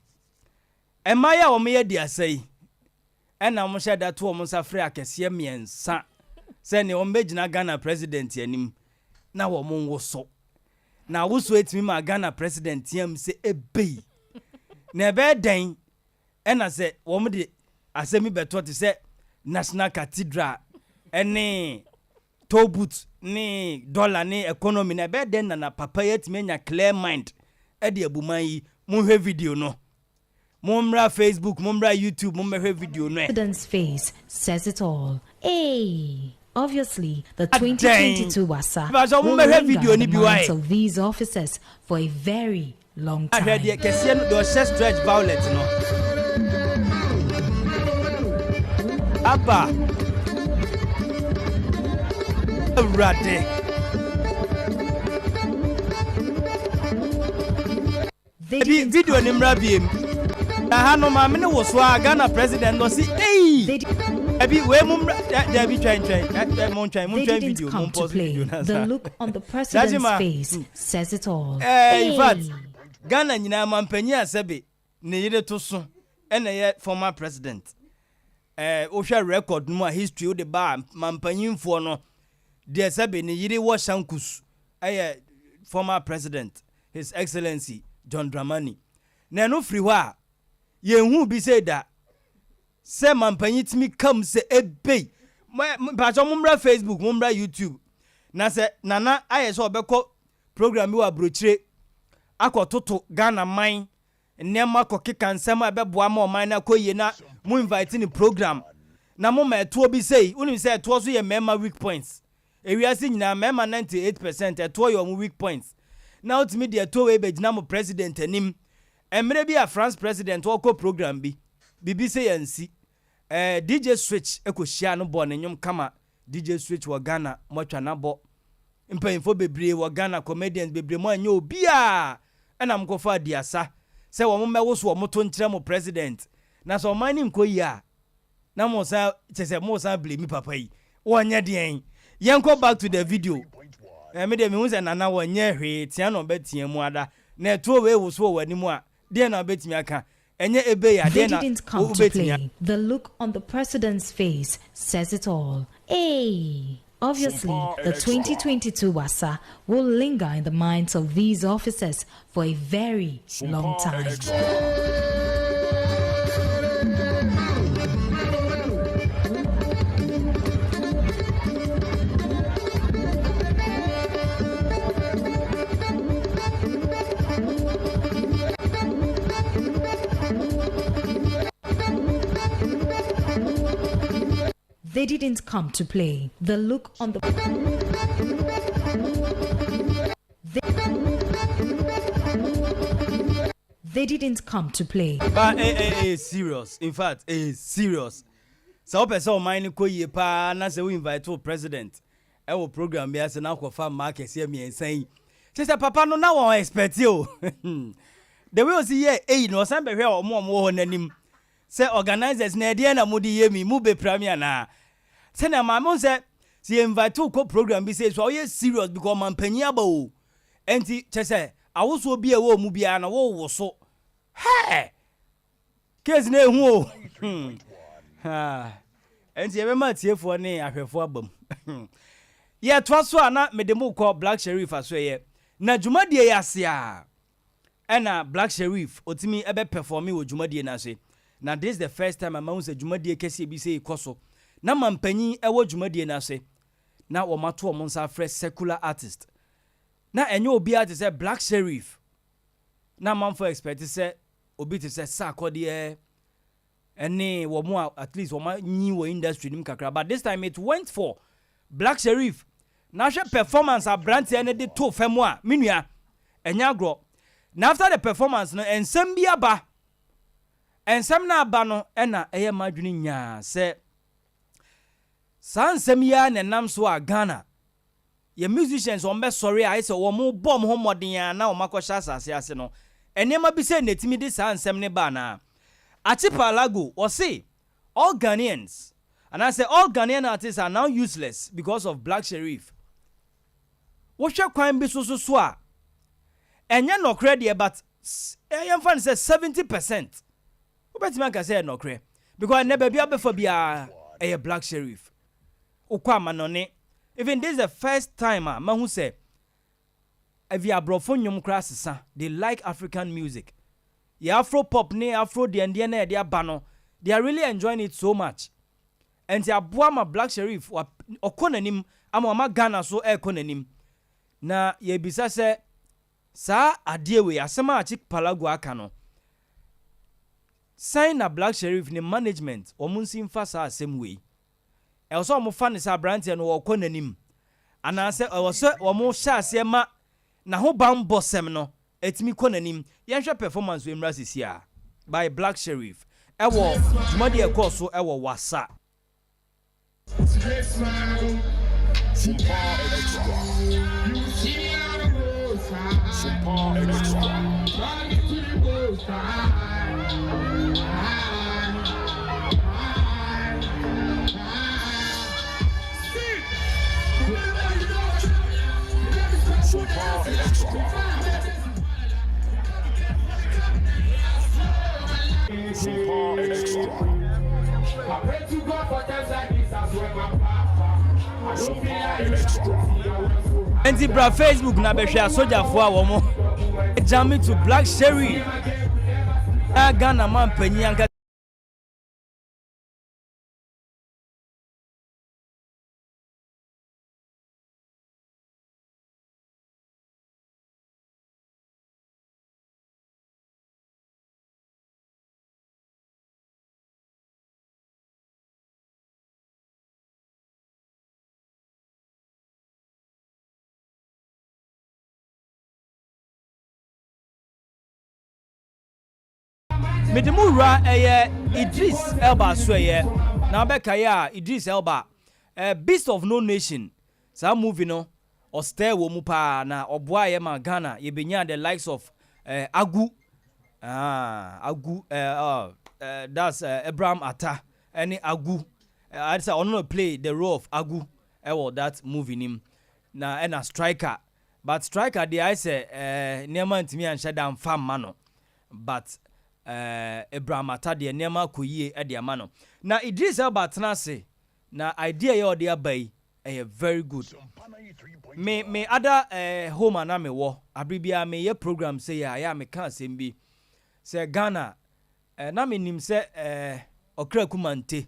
Emaya wo me ye dia sei. Ena mo hye da to wo Safre akese miensa. Se ne wo megina Ghana president anim. Na wo mo nwoso. Na woso etimi ma Ghana president yam se ebei. Na ebe den ena se wo mo de asemi beto te se National Cathedral ene Tobut ni dollar ni economy na be den na papa yetime nya clear mind e de abuman yi mo hwe video no mo mra Facebook mo mra YouTube mo mhwe video no President's face says it all. Hey, obviously the 2022 wasa will linger the minds of these officers for a very long time. I heard the kesian do stretch violet no Abba Rade. Video nimra biem. Na hano ma me ne wo so Ghana president no si ebi we mumra da bi twan mon video mon post video na the look on the president's face says it all. In fact Ghana nyina mampanyi asebe ne yire to so ene ye former president o hwe record no a history o de ba mampanyimfo no de sebe ne yire wo shankus former president His Excellency John Dramani na no free ho a yenhu bi say da se mampanyitimi kam se ebei ba so mumra Facebook mumra YouTube na se nana aye so obekọ program bi wa brochire akototo Ghana man nema kokeka nsem abeboa ma oman na koye na mu invite ni program na mo ma eto bi say unim say eto so ye mema weak points ewiase nyina mema 98% eto yo mu weak points na ultimate de eto we be gina mo president anim emre bi a France president woko program bi bibi say yansi DJ Switch ekohia no bo ne nyum kama DJ Switch wo Ghana mo twa na bo mpanyfo bebre wo Ghana comedians bebre mo anya obi a na mkofa diasa se wo mewo so wo to nkire mo president na so man ni nkoyi a na mo sa chese mo sa blame papa yi wonya den yen go back to the video me de me hu se nana wonya hwe tia no betia mu ada na to we wo so wani mu a de na betimi aka enye ebe ya They de na didn't come to play. The look on the president's face says it all. Hey! Obviously, the 2022 Wasa will linger in the minds of these officers for a very long time. They didn't come to play. The look on the they didn't come to play. But serious. In fact, serious. So person mind ko ye pa na se we invite to president. E wo program bi ase na ko fa market se mi ensan. Say papa no na won expect you. The way we see here no san be hwe omo ho nanim. Say organizers na de na mudi ye mi mu be premier na. Say na ma say si invite to ko program bi say so you serious because man panya ba o. Enti say awoso bi e wo mu bia na wo so. Hey! Case na hu o. Ha. Enti e be ma tiefo ne ahwefo abam. Ye to so ana me de mu ko Black Sheriff aso ye. Na dwumadie ya se a. Ena Black Sheriff otimi ebe performing wo dwumadie na se. Now this is the first time I'm say dwumadie kese bi say ikoso. Na mampanyi ewo dwumadie na se. Na wo mato o monsa fresh secular artist. Na enyo obi ate say Black Sheriff. Na man for expect say obi te say sakode ene wo mo at least wo ma nyi wo industry nim kakra, but this time it went for Black Sheriff. Na hwe performance a brand ene de to fam a menua enya agro. Na after the performance no ensem bi aba. Ensem na aba no ena eye madwini nya se sansem ya ne nam so a Ghana ye musicians on be sorry I say wo mo bom ho modern na wo makosha asase ase no enema bi se netimi de sansem ne ba na Achipa Lago or say all Ghanaians, and I say all Ghanaian artists are now useless because of Black Sheriff. What shall crime be so and you're not credit, but I fan says 70%. Who bet man can say no credit because I never be able to be a Black Sheriff. Ukwama none. Even this is the first time man who say if you are brofonium classes, they like African music. The Afro pop ne Afro the Indian they are bano. They are really enjoying it so much. And the Abuama Black Sheriff or konanim ama Ghana so konanim. Na ye bisa se sa adie we asema achik palagwa kano. Sign na Black Sheriff ne management omunsi mfa sa asem we. E so omo fa ne sa branch no wo konanim. Ana se o so omo sha ase ma na ho ban bosem no etimi konanim. Yenhwe performance we mra sisia by Black Sheriff. Ewo jumadi ekoso ewo wasa. Enti bra Facebook na be hwe asojafo a wo mo jam to Black Sheriff Ghana man panyi anka Medimura Idris Elba sweye na beka ya Idris Elba Beast of No Nation sa movie no or stay wo mu pa na oboa ye ma Ghana ye benya the likes of Agu that's Abraham Atta any Agu. I'd say ono play the role of Agu. That movie nim. Na and a striker. But striker the I say nearman to me and shut down farm mano. But Abraham Atade nema koyie e de amano. Na Idris Elba tenase na idea ye ode abai very good. Me other home ana me wo abribia me ye program say ya me kan asem bi say Ghana na me nim say Okra Kumante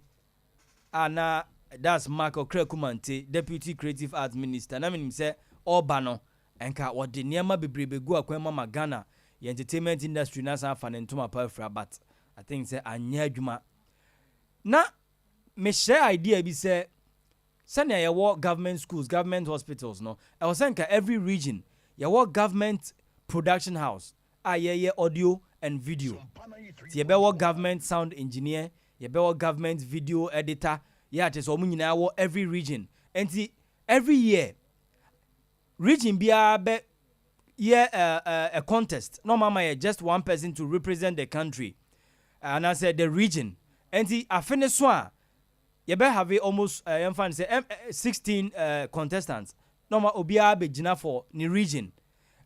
ana that's Mark Okra Kumante, Deputy Creative Arts Minister. Na me nim say Oba no enka wode niema bebrebe gu akwan mama Ghana the entertainment industry na san fa ntoma pafra, but I think say anya adwuma na me share idea bi say sanya ye work government schools, government hospitals no I was saying every region ye work government production house ye audio and video. Ye be work government sound engineer, ye be work government video editor, just omu nyina wo every region. And every year region bia be a contest. No mama just one person to represent the country. And I said the region. And I finished one. You better have almost 16 contestants. No ma obia be jina for the region.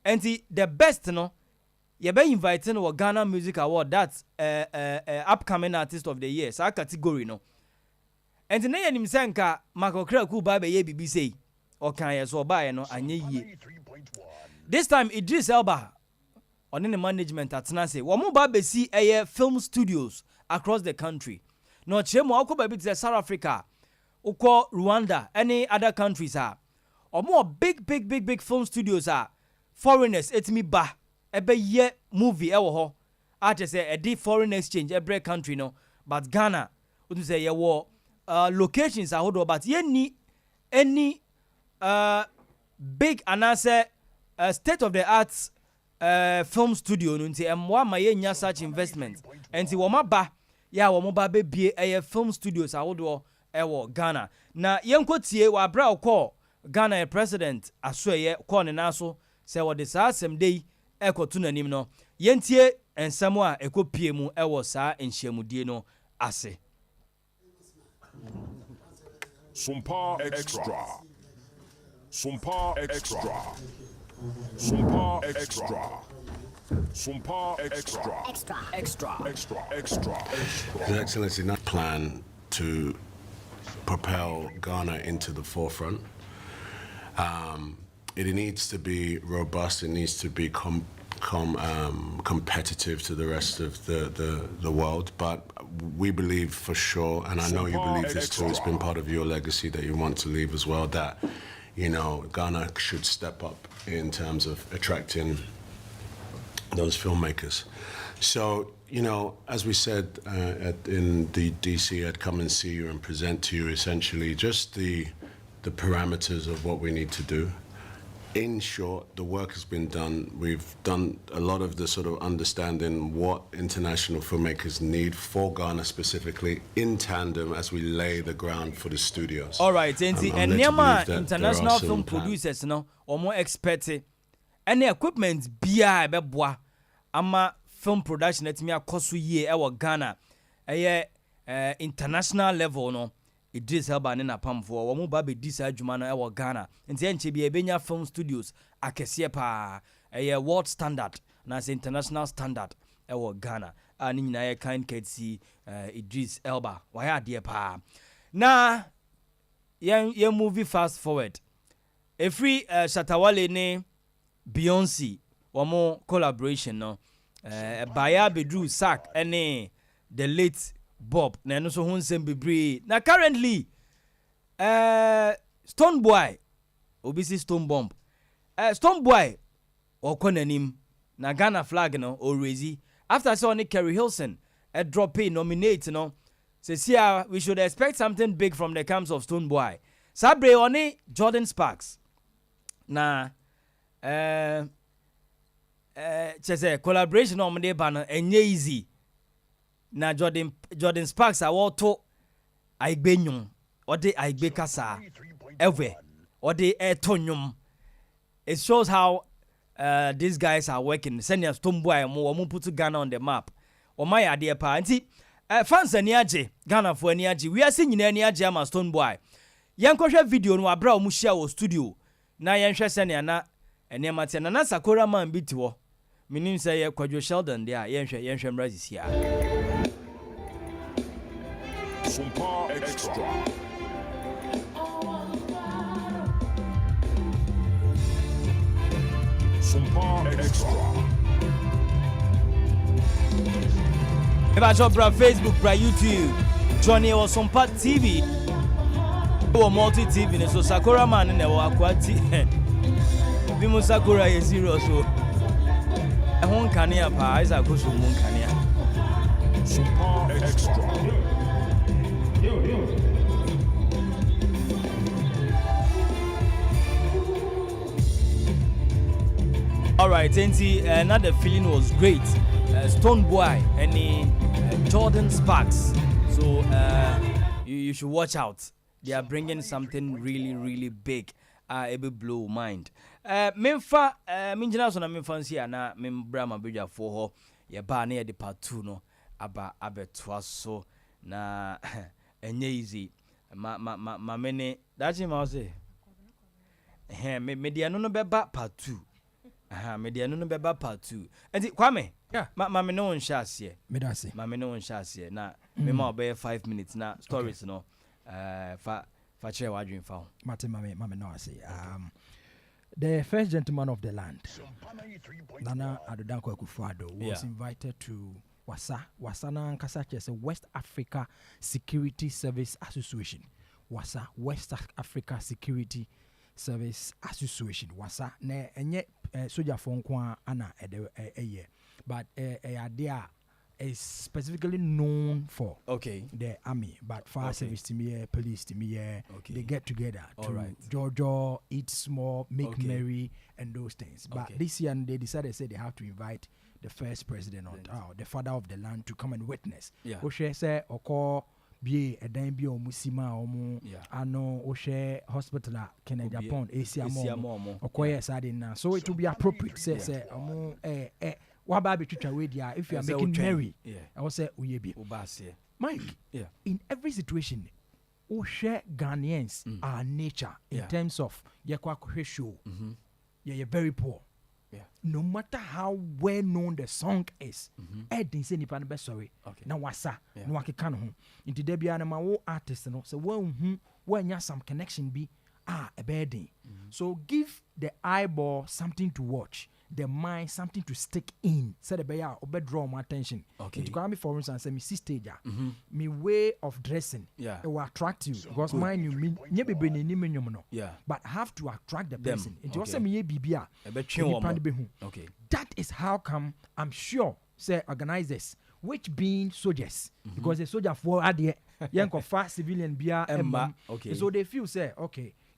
And the best no you be inviting our Ghana Music Award. That's upcoming artist of the year. So category no. And the name him sanka Marco Kraku ba be ye bibi say. Or can ye so buy no anye ye. This time Idris Elba on the management at Nase. Wamu ba be see film studios across the country. No chemo akoba bi South Africa, uko Rwanda, any other countries are. Or more big film studios are. Foreigners etimi ba ebe ye movie ewo ho. I just say a deep foreign exchange every country no. But Ghana, what say ye wo locations are hold but ye ni any big anase state of the arts film studio no nti emwa ma ye nya such investment. Enti wo ma ba ya wo mo ba be bie film studios awodo ewo Ghana. Na yenkotie wa bra okọ Ghana president asoye call ne naso say wo de sa asem dei ekotu nanim no. Yentie ensamo a ekopie mu ewo sa enhyiamudie no ase. Sompa extra. Sompa extra. Sompa extra. Sompa extra. His Excellency, not plan to propel Ghana into the forefront. It needs to be robust. It needs to be competitive to the rest of the world. But we believe for sure, and I know you believe this too, it's been part of your legacy that you want to leave as well, that, you know, Ghana should step up in terms of attracting those filmmakers. So, you know, as we said in the DC, I'd come and see you and present to you essentially just the parameters of what we need to do. In short, the work has been done. We've done a lot of the sort of understanding what international filmmakers need for Ghana specifically, in tandem as we lay the ground for the studios. All right, and Nyama international film producers, no, or more expert, any equipment bia beboa ama film production at me akoso ye e Ghana, international level no. Idris Elba ne na pam for wo ba be disa adwuma no e Ghana nti enche bia benya film studios akese pa world standard na say international standard e Ghana ani nyina ye kind courtesy Idris Elba wa ya de pa na ye movie fast forward every Shatawale ne Beyonce wo collaboration no Baya Bedru Sak ene the late Bob na no so hun sem bebre na currently Stone Boy obisi Stone Bomb Stone Boy okonanim na Ghana flag no already after so on Kerry Hilson a drop in nominate no says here we should expect something big from the camps of Stone Boy sabre oni Jordan Sparks na chese collaboration on the banner enye easy na Jordan Sparks awoto aigbe nyum ode aigbe kasa ever ode etonyum. It shows how these guys are working. Senior Stone Boy mo put Ghana on the map. O my idea pa anti fans ani age Ghana for ani age we are seeing ani age ama Stone Boy yankɔhwɛ video no abra o mu share wo studio na yenhwɛ sɛ ne na ene mate na Sakura man bi ti wo menim sɛ ye Kwadwo Sheldon dia yenhwɛ mrazisia Sompa Extra. Sompa Extra. Eba bra Facebook, bra YouTube. Johnny was Sompa TV. Or multi TV, so Sakura man in the Wakwati. Bimu Sakura is zero, so a home cania pa is a good moon cania. Sompa Extra. All right, another feeling was great. Stone Boy and Jordan Sparks. So you should watch out. They are bringing something really big. Able blow mind. Memfa minjina so na memfa nsia na membra mabedwa for ho. Ye ba na ye de part 2 no aba abetwa so na enye easy. Ma mene dachi ma say. Media no beba part 2. Media no beba part 2. Enti Kwame. Yeah. Ma me no nsha ase. Me da se. Ma me no nsha ase na me ma obey 5 minutes na stories no. Fa chere wadwin fa ho. Mate ma me no ase. The first gentleman of the land, Nana Adodankwa Akufo-Addo, was invited to Wasa na nkasa chese West Africa Security Service Association. Wasa West Africa Security Service Association. Wasa ne enye soldier for nkwa ana eye. But idea is specifically known for the army, but fire service team here, police team here, they get together to Jojo, eat small, make merry, and those things. But this year they decided they have to invite the first president the father of the land to come and witness. Oshe say oko bie edan bi omusima omu ano oshe hospital Kenya Japan ACM okoye sade na, so it will be appropriate say omu if you are making merry, I will say uyebi. Mike, in every situation, we share Ghanaians our nature in terms of show. You're very poor. No matter how well known the song is, didn't say any best sorry. Now wasa no wakikano home. Into Debbie ma wo artist no so when you some connection be a bedding. So give the eyeball something to watch. The mind something to stick in. Said the draw my attention. It can be, for instance, me see stage. Me way of dressing. It will attract you because mind you mean but have to attract the person. It also me that is how come I'm sure say organizers which being soldiers because the soldier for adie yanko fast civilian bia so they feel say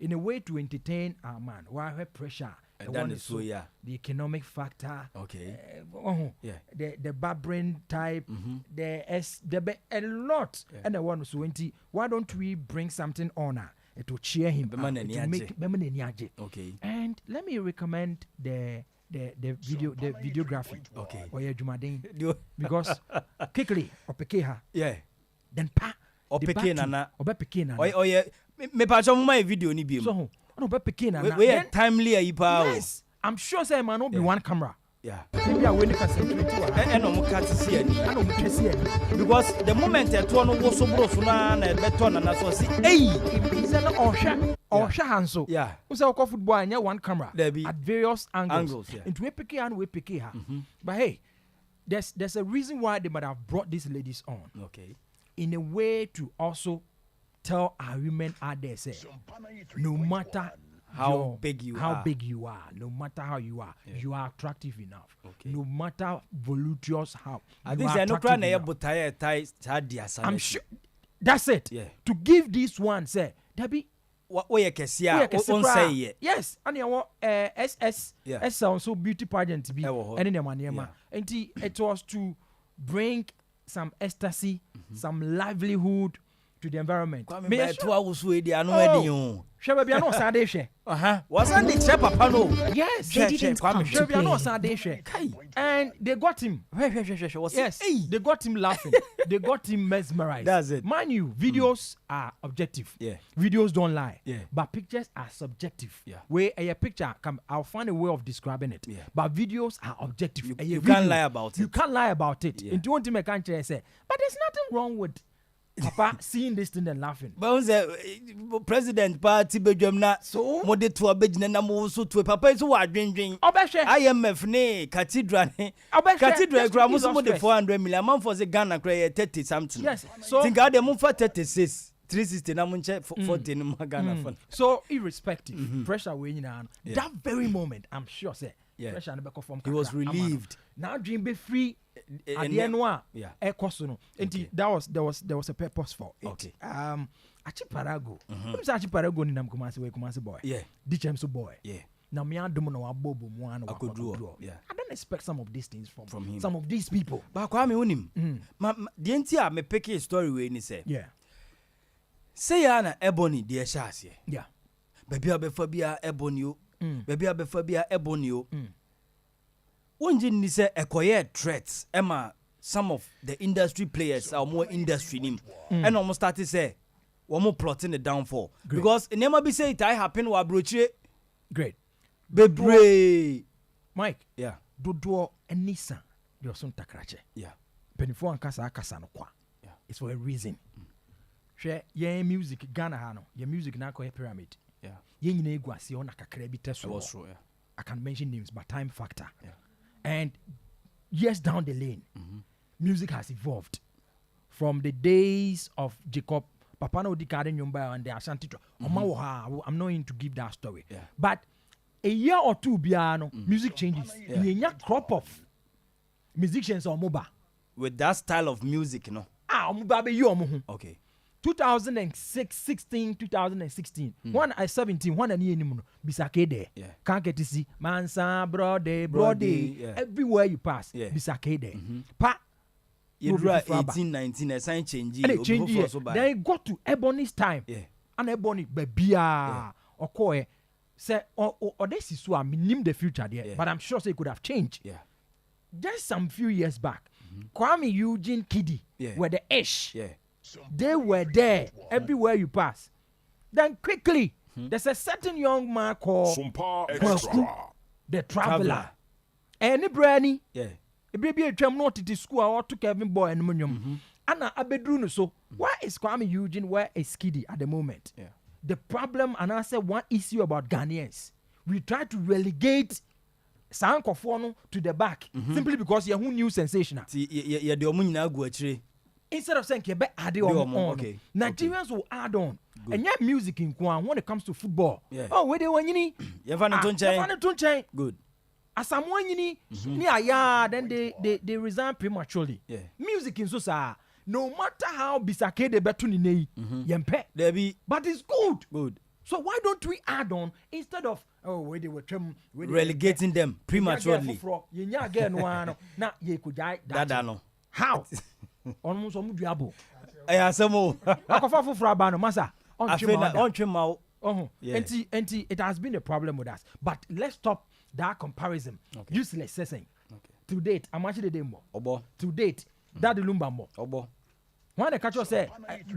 in a way to entertain our man why have pressure. And that is so the economic factor, the barbarian type, the a lot, and the one so why don't we bring something honor to cheer him to make and let me recommend the videography or your Jumadin because quickly opekeha then pa opekena me pa cho my video ni bi so no be pikin na we are timely ayipa. Yes, I'm sure say man no be one camera. Maybe I will concentrate and no cut see because the moment I turn no so bro so na beton na so see is an osha hanso we say call football and one camera at various angles into we pick and we pick her. But hey, there's a reason why they might have brought these ladies on in a way to also tell our women out there say no matter how big you are, no matter how you are attractive enough. No matter voluptuous how I'm sure that's it. To give this one say Debbie yes, and you SS sounds so beauty pageant be and it was to bring some ecstasy, some livelihood to the environment. Sheba bia no Sunday share. Wasn't the chap papa no? Yes, They didn't come to Sheba bia no play. Sunday share. And they got him. Yes, they got him laughing. They got him mesmerized. That's it. Mind you, videos are objective. Yeah. Videos don't lie. Yeah. But pictures are subjective. Yeah. Where a picture, I'll find a way of describing it. Yeah. But videos are objective. You can't lie about it. You can't lie about it. Yeah. Into one thing I can't say. But there's nothing wrong with Papa seeing this thing and laughing. But when the president party bedroom na so mo de to abegyina na mo so to papa so wa dwendwen. Obehwe IMF ne cathedral ne. Cathedral kra mo so mo de 400 million. Man for the Ghana kra 30 something. Yes. So think how dem for 36 360 na mo nche 40 no Ghana for. So irrespective pressure we nyina that very moment I'm sure say pressure no be from he was relieved. Now dream be free at the end one no. There was a purpose for it. Okay. Achiparago. Achiparago ni nam Kumasi boy. Yeah. Dichem so boy. Yeah. Now me adomo na wabobo mu an Akoduro. Yeah. I don't expect some of these things from him. Some of these people. But Kwame unim. The entire me pick a story we ni say. Yeah. Say ana Ebony de ehase. Yeah. Baby abefa bia Ebony o. Baby abefa bia Ebony o. Wonji ni say ekoye threats ema some of the industry players are more industry nim and almost started say one more plotting the downfall. Great. Because it never be say it happen wa brochire. Great. Bebre Mike. Yeah. Dodo enisa your son takrache. Yeah. Penifo akasa no kwa. Yeah. It's for a reason. Share your music Ghana hano. Your music na ko pyramid. Yeah. Ye nyina egu ase ona kakra bi teso. Was true, yeah. I can mention names but time factor. Yeah. And years down the lane, music has evolved from the days of Jacob Papano Dikade Nyumba and the Ashanti. I'm not going to give that story. Yeah. But a year or two biano, music changes. You crop of musicians or moba. With that style of music, you know. Okay. 2016, 1 I 17, 1 and year Bisake there. Yeah. Can't get to see Mansa, Brode, yeah. Everywhere you pass, yeah. Bisake there. Pa, you draw 18, 19, a sign change. And change here. Then it got to Ebony's time. Yeah. And Ebony, babia, or Koe, say, or this is why I name the future there. Yeah. But I'm sure say it could have changed. Yeah. Just some few years back, Kwame Eugene Kiddy were the ish. Yeah. They were there everywhere you pass. Then quickly, there's a certain young man called Sompa Extra. The Traveler. And Brani, yeah. A baby a tram not to school or to Kevin Boy and Munyum. Anna Abedruno. So, where is Kwame Eugene? Where is Kiddy at the moment? Yeah. The problem, and I said one issue about Ghanaians. We try to relegate Sankofono to the back simply because you're who new sensational. Yeah, the Omunina go actually. Instead of saying Quebec add on, okay. Nigerians will add on. Good. And yet music in Kwan when it comes to football. Yeah. Oh, where they want you good. As someone you need, then they resign prematurely. Yeah. Music in Susa, no matter how Bisake de Betuni Yempe. But it's good. Good. So why don't we add on instead of where they were relegating them prematurely? Now you could die. How? Almost omudiabo. Asemo. Akofa fufura ba no masa. On it has been a problem with us. But let's stop that comparison. Okay. Useless saying. Okay. To date, I'm actually the more. Obo. To date, that the lumba more. Obo. When the catcher say,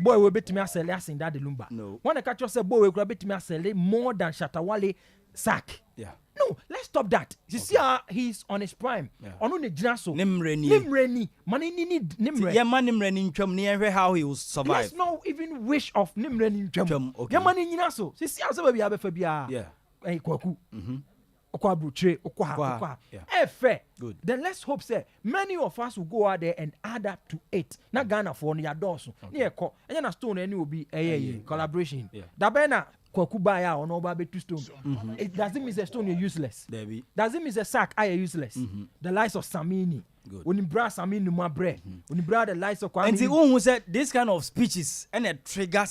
boy will bet me sell less in that the lumba. No. When the catcher say, boy will bet me sell more than Shatawale sack. Yeah. No, let's stop that. You see how he's on his prime. On the Jinaso. Nimreni. Money need Nimreni. Yeah, man Nimreni chum near how he will survive. Let's not even wish of Nimreni chum. Okay. Yeah, money Jinaso. See how some have Fabia. Yeah. Hey, Kwaku. Okwa brutre, okwa. Fair. Good. Then let's hope say many of us will go out there and add up to 8. Na Ghana for near doors. Near ko. And then stone any will be a collaboration. Dabena Kwaku baya or no baby 2 stone. It doesn't mean a stone you're useless. Doesn't mean a sack I are useless. The lies of Samini. Good. When you bring Samini my bread. When you bring the lies of Kwame. And the one who said this kind of speeches and a trigger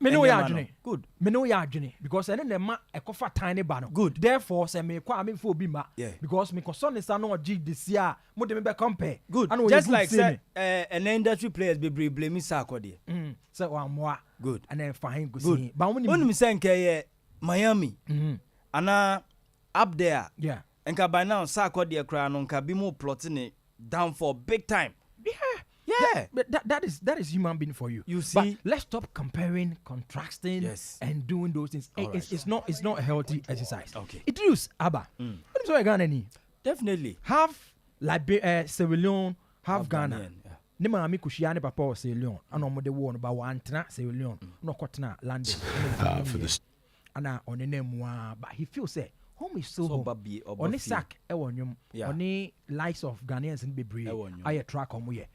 Me know Enyama ya no. adwene. Good. Me know ya adwene because ene na ma ekofa tiny ba no. Good. Therefore say me kwa me fo bi ma Yeah. because me koso ne sa no G this year mo de me be compare. Good. And Just like say an industry players be blame me Sarkodie. Say wa moa. Good. And then fine go Good. see. But when When me say nke Miami. Ana up there. Yeah. Nka by now Sarkodie kra no nka bi mo plotting it down for big time. Yeah. But that is human being for you. You see, but let's stop comparing, contrasting, Yes. and doing those things. It's not a healthy exercise. Okay. It is Abba. What is so Ghana? Definitely. Half Sierra Leone, half Ghana. Ghanaian, yeah. Ne maame kushia ne papa o Sierra Leone. Ana omo de wo no ba wantena Sierra Leone. No kotena London. For this. Ana onene mua, but he feels say home is so home. Babi or Oni sack e wonwom. Yeah. Oni likes of Ghanaians in bebre. wonwom. Aye track omo ye.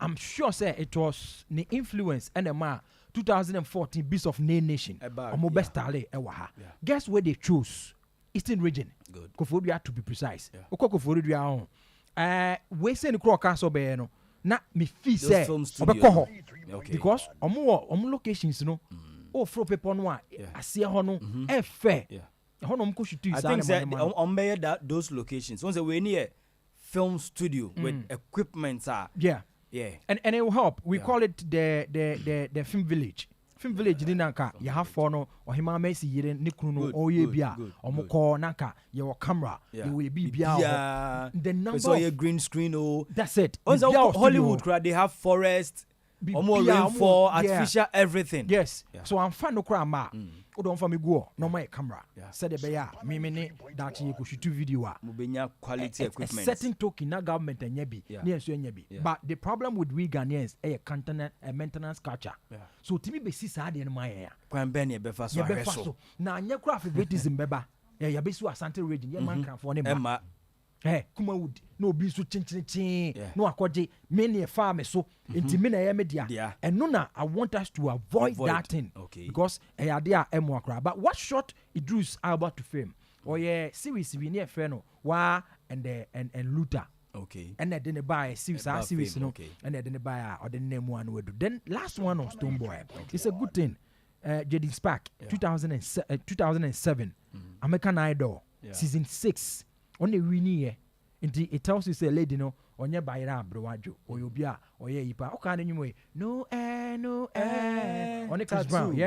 I'm sure say it was the influence and the 2014 Beast of Nation. Omo best tale e wa ha. Guess where they chose? Eastern region. Good. Koforidua to be precise. Oko Koforidua on. We say ni kro so be no. Na me feel say obekọ ho. Because omo locations no. O fro paper no a asie ho no e fair. Honom ko shoot I think say on those locations. Once we near film studio with equipment yeah. And it will help. We call it the film village. Film village ni nanka you have for no or hima mesi yire ni kunu no oye bia omoko nanka your camera you will be bia the number so your green screen that's it. Hollywood crowd they have forest more rainfall artificial everything. Yes. So I'm fan no crowd ma o don for me go no my camera said the beya me me that you could shoot video mo benya quality equipment. A certain token na government enya bi na enso enya bi but the problem with we Ghanaians a maintenance culture so timi be si sa de no my ya kwan ben e be fa so ahweso na anya craft favoritism beba ya be su asante region ya man craft for ne ma kuma wood no obi so chinchin no akọje me ne fa me so enti me na ya media and no na I want us to avoid that thing because ya dey emo akra but what shot Idris Alba to fame yeah series we near friend no wa and Luther and then the buy series no and then the buy or the name one we do then last one on Stoneboy it's a good thing Jading Spark 2007 American Idol season 6 only winning here it tells you say lady no onye bayra abrowajo oyobi a oye yipa o kan anyum no on Chris Brown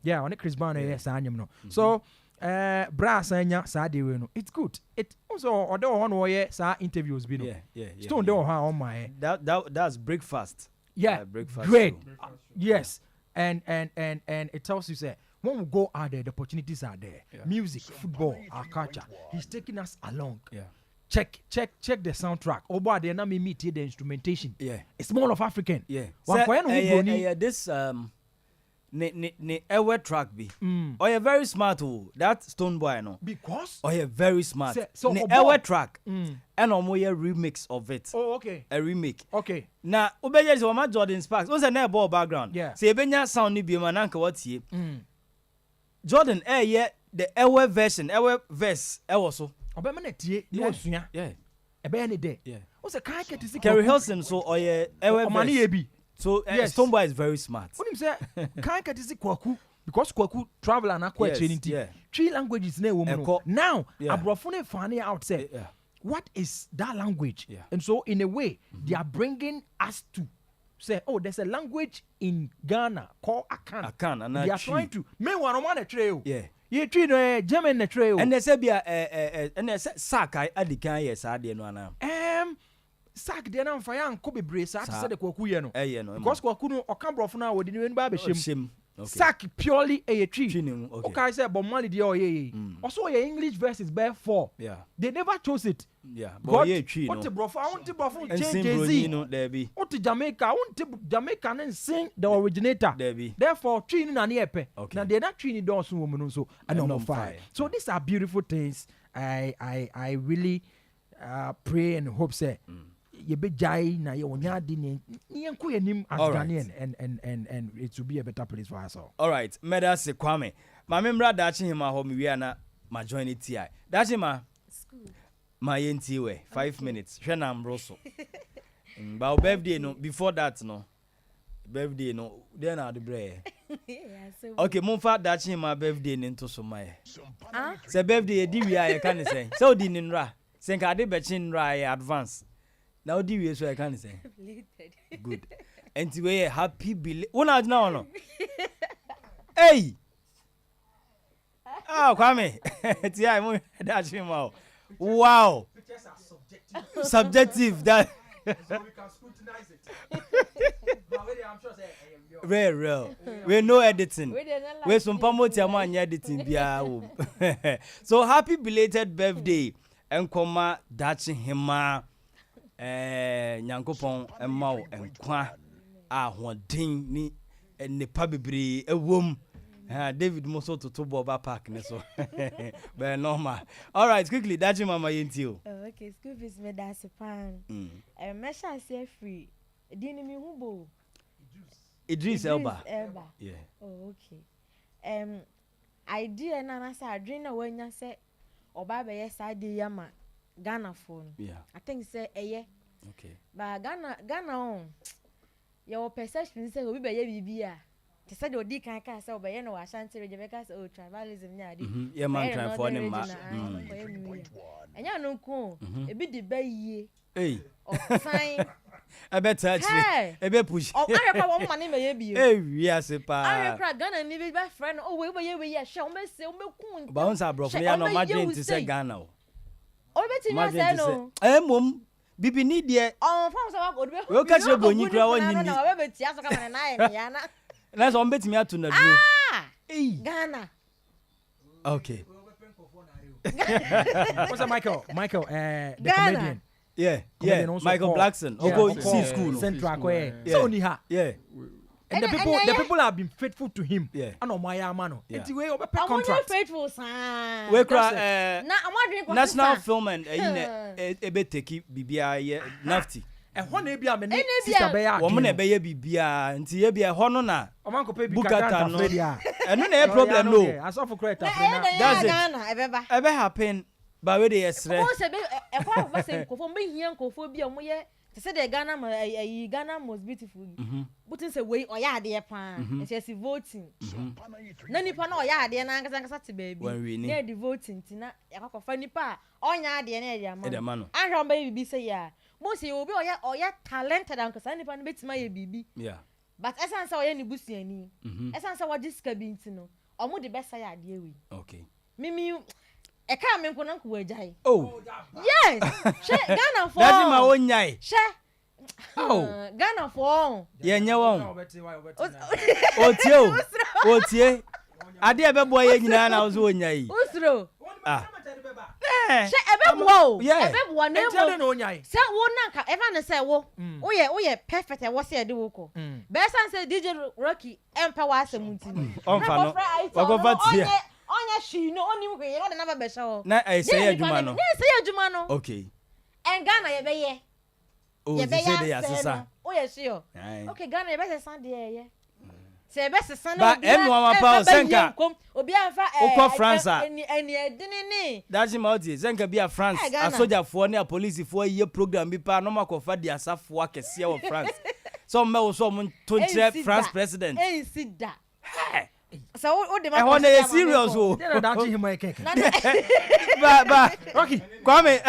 on Chris Brown yes anyum no so brass anya sa de we no it's good it also odo ho no ye sa interviews bi no stone de ho on my that's breakfast breakfast great yes and it tells you say when we go out there, the opportunities are there. Music, football, our culture. He's taking us along. Check the soundtrack. Over there, now me meet here the instrumentation. It's more of African. This ne ewe track be. Oh, you're very smart. That Stone Boy no. Because. Oh, you're very smart. So ne ewe track. And omoye remix of it. Oh, okay. A remake. Okay. Na ubenya is Oma Jordan Sparks. What's a ball background? Yeah. Say ebenya sound ni bi mananka what's here. Jordan the ewe version verse so obema na tie no osua ebe ne de o se kan ke tisi Kerry Hilson so oye ewe verse so Stoneboy is very smart onim say kan ke tisi kwaku because kwaku traveler na kwa training team three languages na wo mu now abrofo ne fane out say what is that language and so in a way they are bringing us to say, oh, there's a language in Ghana called Akan. And they are trying to. Meanwhile, I'm on a trail. Yeah. You treat German the trail. And they say, be and they say, Sakai, Adikan, yes, I didn't know. Sak, then I'm fire and Kobe Brace. I said the Kwaku, no. Because Kwaku or Cambro now, we didn't barber shim. Okay. Sack purely a tree. Okay, I said, but money the also your English verse is bare 4. Yeah. They never chose it. Yeah. But what the brofa? I want to brofa change Jay-Z. What to Jamaica? I want to Jamaica and sing the originator. Therefore, tree na niepe. Now they're not treating those women so and on fire. So these are beautiful things. I really pray and hope say. You be jai na you onyadi ni yenku yenim as Ghanaian and it will be a better place for us all right meda se Kwame ma memra dachi hima ho me wi ana ma join it ti dachi ma school ma yenti we 5 minutes hwe na mbroso ba birthday no before that no birthday no then na the bread. So Okay, mumfa dachi my birthday into so my. Say birthday di we I can say. So di nra. Say ka de be chin ra advance. Now di we so I can say. Good. And we happy belated. Una na no. Hey. Ah, Kwame. Ti ai mo dachi ma. Wow. Subjective that. So we can scrutinize it. But wait, I'm sure say Very real. We no editing. We some promote am editing bia wo. So happy belated birthday. Enkoma dachi hima nyankopon emma wo enkwa ahoden ni nipa bebre ewom. David Moso to Boba Park so. But normal. All right, quickly dachi mama yentio. Okay, Skulfees me da sepan. Mesha say free. Dini mi hubo. Idris Elba. Yeah. Oh, okay. Idea na say adwin na wanya say oba be yes ade yama Ghana phone. Yeah. I think say eye. Okay. But Ghana on. Your perception say obi be ye bibia. Te say odi kan ka say obi ye no Ashanti region because oh tribalism nya ade. Yeah man try for them ma. Enya no ko ebi de ba yie. Hey. Sign. I bet touch me. I bet push. Oh, I require one money may be. Hey, yes, pa. I require Ghana ni be friend. Oh, we shall me say me kun. Bounce abro. Me no imagine to say Ghana. Oh, bet you say no. Mum. Bibi ni de. Oh, from so go be. We catch you boni kra won ni. Na we bet ya so ka na ya na. Let's on bet me atu na duro. Hey, Ghana. Okay. What's that, Michael? Michael, the comedian. Yeah, Michael Blackson. Go see school. Central So Niha. Yeah. And the people have been faithful to him. Yeah. And on my mano. Yeah. It's way over contract. Faithful son. We cry National Film Film and ebe take bibia nafti. E ho na bia me ne sister be ya. Wo mo na be ya bibia nti ye bia ho no na. O man ko pe bi kata no. Eno na problem no. Aso for create Africa. That's it. Ebe happen. Ba we dey esre. Mo se be e kwa ba se nkofo mbe hia nkofo bia mo ye te se the Ghana most beautiful. But say we oya ade pa. E say voting. Na nipa na oya ade na nkasa te baby. Na di voting ti na e kwakofa nipa onya ade na e di ama. Ahwa mba bibi say ya. Mo say obi oya talented nkasa nipa na betima ye bibi. Yeah. But essence oya ni busuani. Essence wa jiska bi nti no. Omo de besa ya ade we. Okay. Mimi e ka me nko na nko wajai. Oh. Yes. She Ghana for. Daddy ma wonyai. She. Oh. Ghana for. Ye nya won. Otie. Ade e be boy ye nyina na wo wonyai. Usro. Ah. She ebe wo. Ebe wo na ebe no nyai. Se wo nanka eva ne se wo. Wo perfect e wo se de wo ko. Be san se DJ Rocky empa wa asemunti. Onfa no. Wagofa tie. Onya shi no oni hwe no de na be sha. Na e say adwuma no. Na say adwuma no. Okay. En Ghana ye be ye. Oh, you say they asesa. Oh yes sure. Okay, Ghana ye be sesa de ye. Se be sesa na. But em no pa senka. Obi anfa Ukọ France. Eni edini. That's him out here. Senka be a France. A soldier for ne a police for ye program bi pa no makofa di asafo akese of France. So me wo so mon to France president. Eh sit da. Hey. So what the man serious o. That him my cake. Ba Rocky. Kwame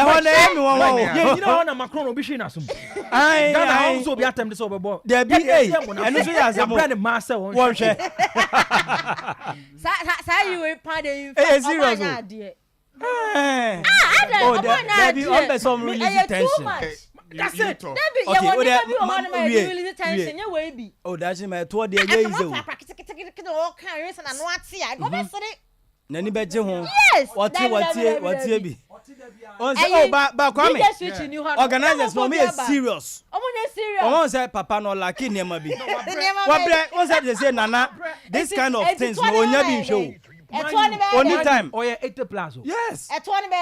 me won. Yeah, you know na Macron obi shi na sum. Ai. Ghana also be attempt so be. There be eno so ya asemo. Brand master won. Won hwe. Sa you pa dey you. Eh serious o. Oh, there be on some release tension. That's it. Okay, release tension. You wey be. Oh, that's my to dey wey is o. Nani beje ho. What be? On say oh ba Kwame. Organizers for me is serious. Omo say papa no like niam bi. What say say nana this kind of things no onya bi show. Only time. Oh yeah, 80 plus. Yes.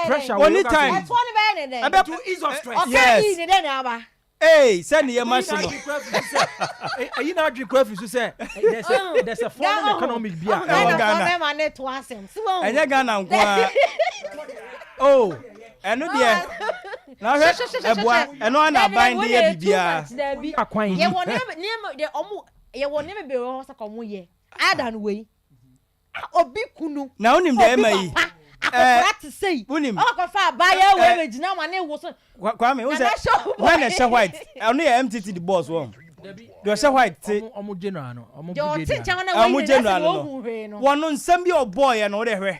Pressure. Only time. To ease of stress. Yes. Hey, send your machine. You know, drink coffee. You say there's a foreign economic beer. And you Ghana. Oh, and no dear. Now, and no one are buying the beer. ye won ne be ho sa komo ye adan we obi kunu na onim de ema yi practice say onim o ko fa ba ye we me gina ma ne wo so Kwame wo say when a white onu ye MTT the boss one do say white ti omo general no omo general no wonu nsem bi oboy ye no wo de hwe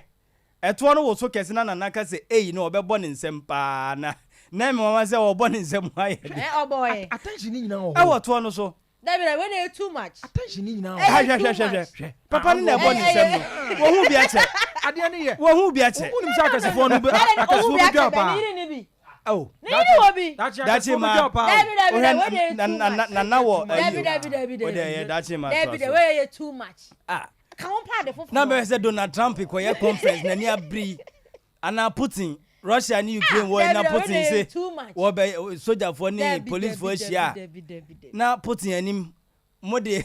eto no wo so kese na naka say eyi no obebo ne nsem pa na me mama say obo ne nsem aye oboy attention ni nyina ho e wo to no so David when they too much attention ni nyina ho hwe papa ne ebo ne nsem no wo hu bi ache ade ne ye wo hu bi ache unim sa akasefo no akasefo bi apa oh that's ma David na wo David that's ma David way you too much come on part the na be say Donald Trump ko ye conference na ni abri ana Putin Russia and Ukraine war na Putin say wo be soldier for ni police for shia na Putin anim mo de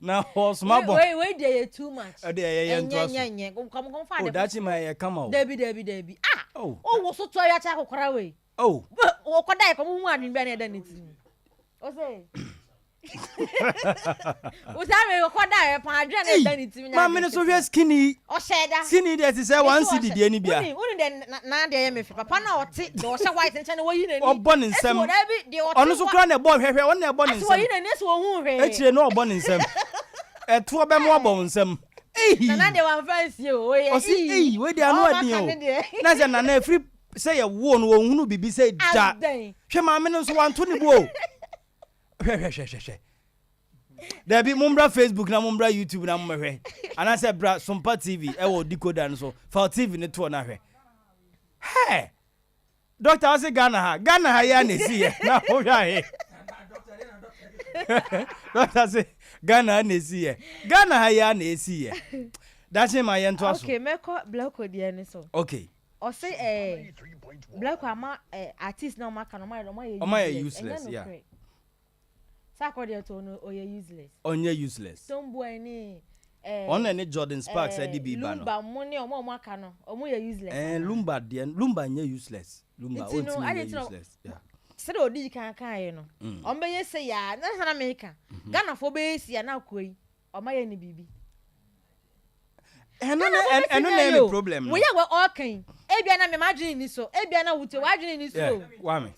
na horse mabo wait they too much dey come find oh that's my come out David oh wo so to ya cha kokora we oh wo kodai ko mu anu be na da ni ti o say o say me kodai pa adre na da ni ti ma me so hwe skinny o sheda skinny that is say one city dey ni bia uni de na de me fi papa na o ti de o sha white nche na wo yi na ni o bon nsem onu so kra na bo hwehwe won na bo nsem wo yi na ni so wo hu hwe echire na o bon nsem eto be mo bo nsem na de wan fancy o ye osi we dey anu adin o na se na na free say ye wo no wo hunu bibi say da hwe ma me no so wanto ni bo hwe there be mumbra Facebook na mumbra YouTube na mumhwe ana say bra Sompa TV e wo decoder no so for TV ne to na hwe hey doctor ase Ghana ha ya na si ye na ho hwa he doctor say Ghana na si ye Ghana ha ya na si ye that's my yen aso okay meko black odi ni so okay o say black ama artist na ma kan o ma useless yeah Saturday to no oye useless. Onye useless. Sombo ni on any Jordan Sparks DB ba no. Lumba money omo aka no. Omo ye useless. Lumba nye useless. Lumba useless. Yeah. Se do di kan ye no. Ombe ye se ya na sana America. Ghana fo be si ya na akoi. Oma ye ni bibi. Eno na problem no. We ya we all kan. Ebia na me imagine ni so. Ebia na wuto imagine ni so. Wa me.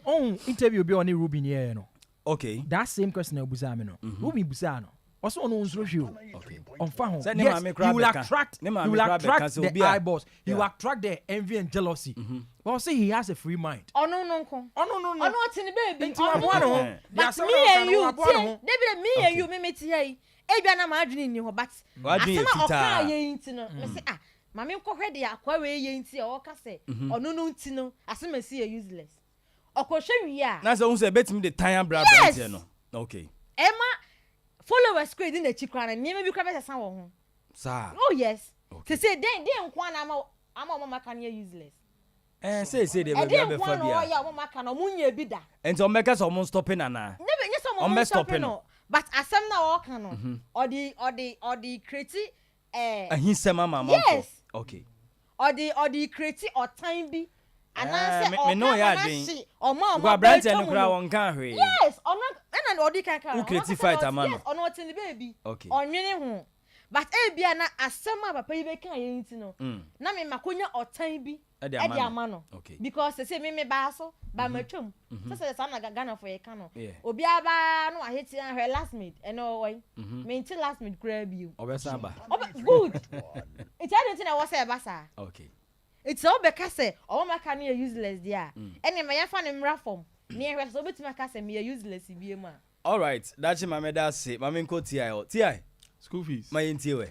On interview be on Ruben here no. Okay. That same question I busa me no. Ruben busa no. Also on nsro hwe. Okay. On fa ho. Yes, you will attract the eyeballs. You will attract the envy and jealousy. Well, say he has a free mind. Oh no. Oh no tini baby. Oh, but me and you. David, me and you me ti here. Ebia na ma adwene ni ho but. Asema oka ye nti no. Me say mame nkɔhwɛ de akwa we ye nti o ka say ono no nti no asema si ye useless. Okɔhwɛ wi a. Na say who say betimi the time bra brand here no. Okay. Emma followers grade in the chikra na niam bi kra be san wo ho. Sir. Oh yes. Okay. Say den nkwa na ama maka na useless. Say dey be be for bia. Oh yeah, maka na munya bi da. Enti o meka so mo stopping ana. Ne be nyesa mo stopping no. But asem na wo ka no. Odi create ahinsem ama. Yes. Okay. Odi create or time bi. Ananse me no ya din. Gwa branch en kra won kan hwe. Yes, ono na odi kan kan. Who create fight ama no. Yes, ono tin baby. Okay. Onwene ho. But bia na asem a papa yi be kan ye nti no. Na me makonya otan bi. E di ama no. Okay. Because say me ba so ba matwam. Say say na Ghana for ye kan no. Obi aba no aheti an hwe last mid. Eno why? Me nti last mid kra bi o. Obesa ba. Good. It anything I was say ba sa. Okay. It's all because say all my can useless there. Any my fan in reform. Near so bit my case me useless bi ma. All right, that's my meda say. Mama nko TI. Skulfees. My ntie we.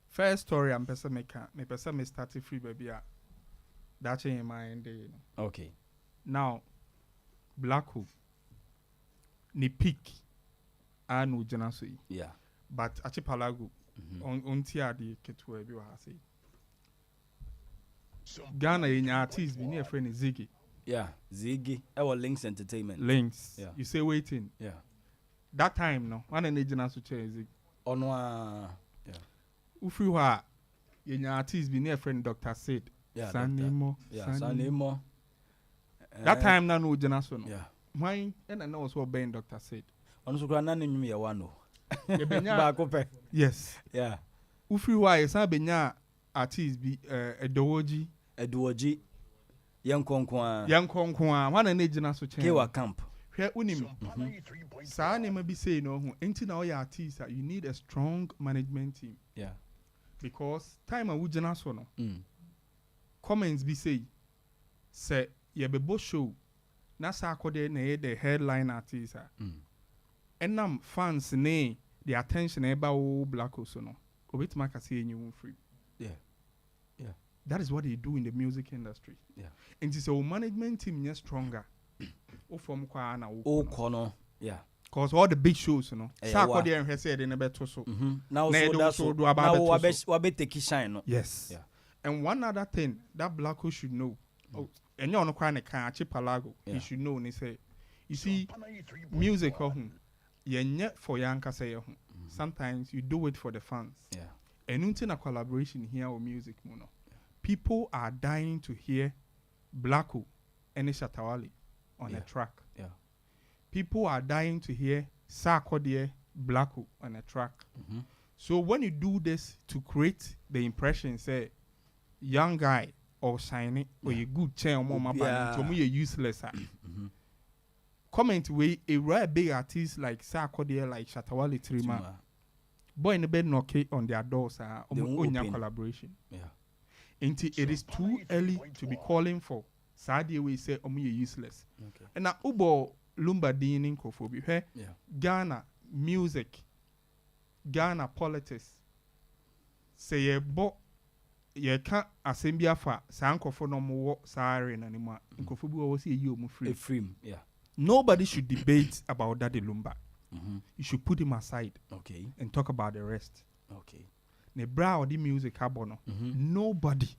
First story I'm person me person me start free baby a. That's in my end. Okay. Now Black Hole ni peak anu jena so yi. Yeah. But achipalago on tia di ketwe bi wa say. Ghana in artist be near friend Ziggy. Yeah, Ziggy. Our Links Entertainment. Links. Yeah. You say waiting. Yeah. That time no. One an agent as to Ziggy. Onwa. Yeah. Ufi wa in artist be near friend Dr. Said. Yeah. Sanimo. Yeah. Sanimo. That time na no generation. Yeah. Mine and I know what Ben doctor said. On so grana nim ye wano. Ba ko yes. Yeah. Ufri why sa benya artist bi edowoji yankonkwa wana na gina so chen kewa camp hwe unim sa na ma bi say no ho enti na oya artist you need a strong management team. Yeah. Because time a wugina so no comments bi say ye bebo show na sa akode na ye the headline artist enam fans ne the attention eba o black so no obitima ka say enyu free. Yeah. Yeah. That is what they do in the music industry. Yeah. And it's a management team is stronger. O from kwa na o kono. Yeah. Cause all the big shows, you know. Sa ko dey enhwe say dey na beto so. Now so that's so do about wabe take shine no. Yes. Yeah. And one other thing that Blacko should know. Oh, and you no kwa na kan Archipelago. He should know ni say you see music yenye for yanka say sometimes you do it for the fans. Yeah. And until a collaboration here with music mono. People are dying to hear Blacko and Shatawali on a track. Yeah. People are dying to hear Sarkodie Blacko on a track. So when you do this to create the impression, say young guy or shiny or you good chair or more to me you're useless. Comment way a rare big artist like Sarkodie like Shatawali Trima. Boy in the bed knock on their doors on your collaboration. Yeah. It is too early to be calling for Sadia we say useless. Okay. And now Ubo Lumba Dinin Kofobi Ghana music, Ghana politics. Say ye bo ye can't assembia fa sanko for no more siren anymore. Nkofobi was you free. Yeah. Nobody should debate about that Lumba. You should put him aside. Okay. And talk about the rest. Okay. Ne bra or the music abono. Nobody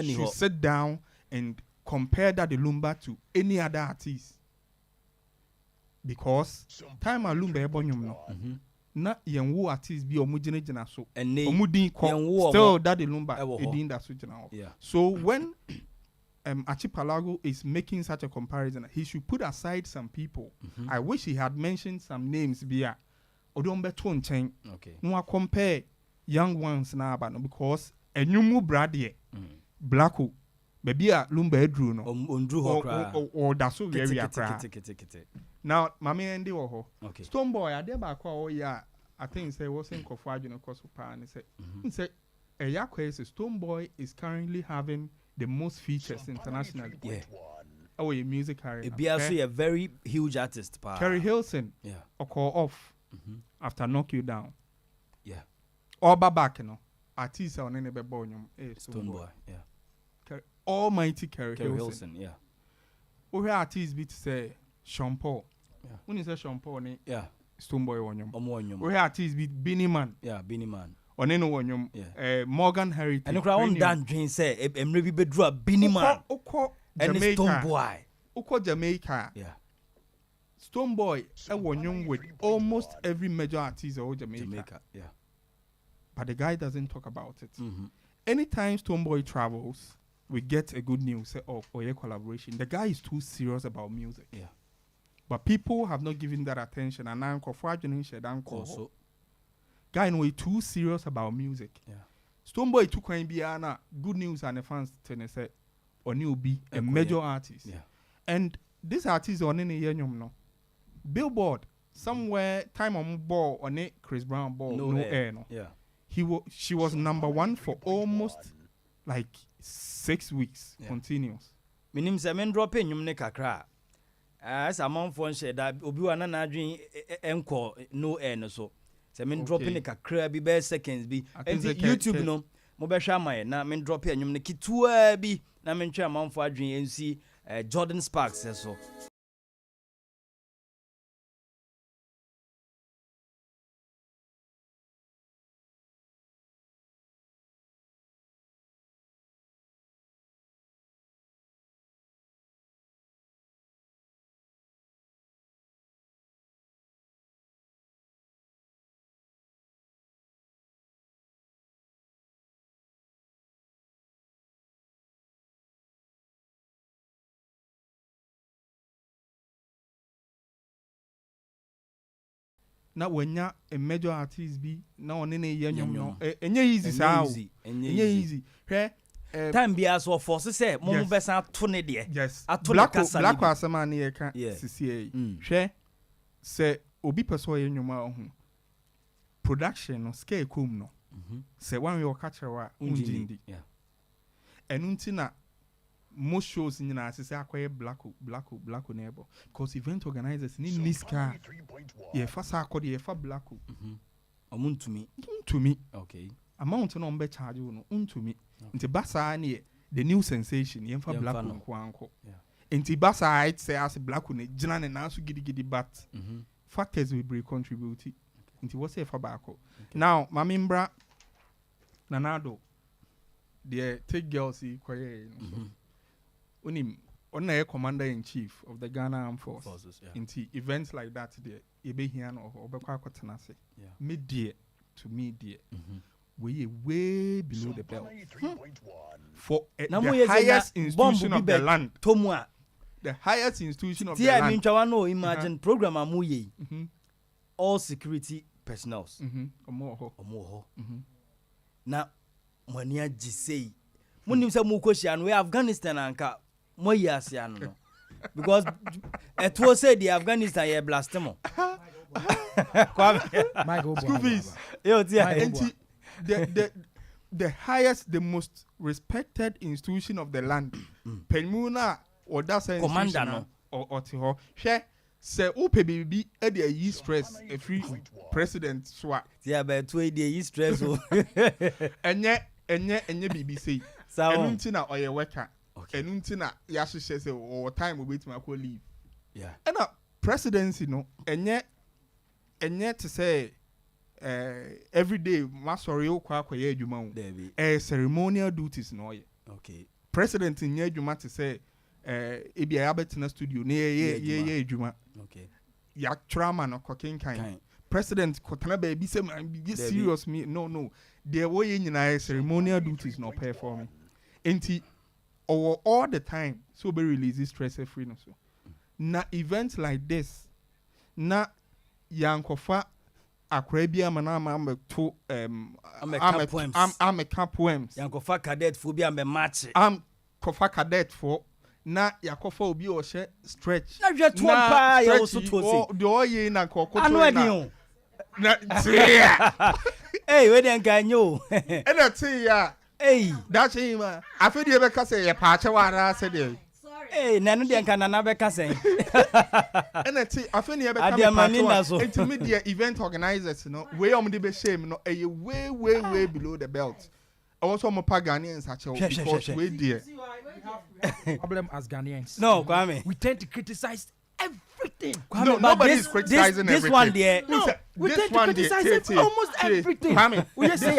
should sit down and compare that Lumba to any other artist. Because time a Lumba ebonyum no. Na yenwu artist bi omujine jina so. Omudin still that Lumba edin that so jina. Yeah. So when Archipelago is making such a comparison, he should put aside some people. I wish he had mentioned some names bia. Odombe chen. Okay. No compare young ones now because a new mu brade Blacko baby a Lumba edru no or that's so very akra. Now mama endi wo ho. Stone Boy ade ba kwa o ya I think say was in kofu adwene koso pa and say a yakwa say Stone Boy is currently having the most features internationally. Yeah. Oh, a music career. It be also a very huge artist. Kerry Hilson. Yeah. Or call off after knock you down. Yeah. Or back, you know. Artists on any bebonium. Stone Boy. Yeah. Almighty Kerry Hilson. Yeah. Who hear artists be to say Sean Paul. Yeah. When you say Sean Paul, yeah. Stone Boy on you. Who hear artists be Beanie Man. Yeah, Beanie Man. Oneno wonyum Morgan Heritage and okra on dan dwen say emre bi bedru a Beanie Man and Stone Boy Jamaica. Yeah. Stone Boy wonyum with almost every major artist of Jamaica. Yeah. But the guy doesn't talk about it. Anytime Stone Boy travels, we get a good news of a collaboration. The guy is too serious about music. Yeah. But people have not given that attention and now also guy no way too serious about music. Yeah. Stone Boy too can be good news and the fans tell say Oni will be a major artist. Yeah. And this artist on any year no. Billboard somewhere time on ball on it Chris Brown ball no air no. Yeah. She was number 1 for almost like 6 weeks continuous. Minim se men drop in nyum ne kakra. As a man for share that obi wa na adwin enko no air no so. Se men drop in kakra bi be seconds bi. YouTube no mo be hwa amaye na men drop in nyum ne kitua bi na men twa man for adwin ensi Jordan Sparks so. na wanya a major artist bi na one ne ye nyom no enye easy sao enye easy hwe time bia so force say mo besa to ne de ato ne kasa black asema na ye ka CCA hwe se obi person ye nyom a ho production no scale kom no se wan we okache wa unjindi enunti na most shows in the say akoye black neighbor because event organizers need niska yeah fast akode yeah fa black omuntumi okay amount no mbe charge no untumi nti basa na the new sensation yeah fa black nko anko nti basa it say as black ne gina ne na so gidi but factors will be contribute nti what say fa back now mamimbra nanado the take girls koye Unim on commander in chief of the Ghana Armed Forces. Into events like that, there, Ebehian or Obekwakotanase. Mid-year to mid-year. We are way below the belt. For the highest institution of the land. The highest institution of the land. Imagine program amuye. All security personnel. Omoho. Now, when you say, when you say Mukoshian, we Afghanistan anka. Mo yasiano no because it was said the Afghanistan ye blast mo Skulfees the highest, the most respected institution of the land penmuna or that commander no or tiho share say ope bibi e dey yi stress a free president so yeah but to dey yi stress o enye bibi say enunti na oye worker enunti na ya hye say o time obetima ko leave and presidency no enye to say every day masori okwa akoye adwuma wo ceremonial duties no ye okay president nye adwuma to say ebi ya betina studio na ye adwuma okay ya trauma no kokin kan president kotana ba bi say be serious me no there way nyina ceremonial duties no perform enti all the time so be release stress free no so na events like this na yankofa akrabia manama to ameka poems yankofa cadet for bi am match kofa cadet for na yakofa obi o she stretch na hwe to pa ya so to say de oye na kokoto na tia hey we den ganyo e na tia hey that's him afedi e be ka say ye pa che wara say de hey na no den kana na be ka say e na ti afeni e be ka me intermediate event organizers no we am de be shame no e way below the belt also mo pa Ghanaians actually because we there problem as Ghanaians no Kwame we tend to criticize everything. No, nobody's criticizing this everything. One there. No, we tend to criticize almost everything. We just say,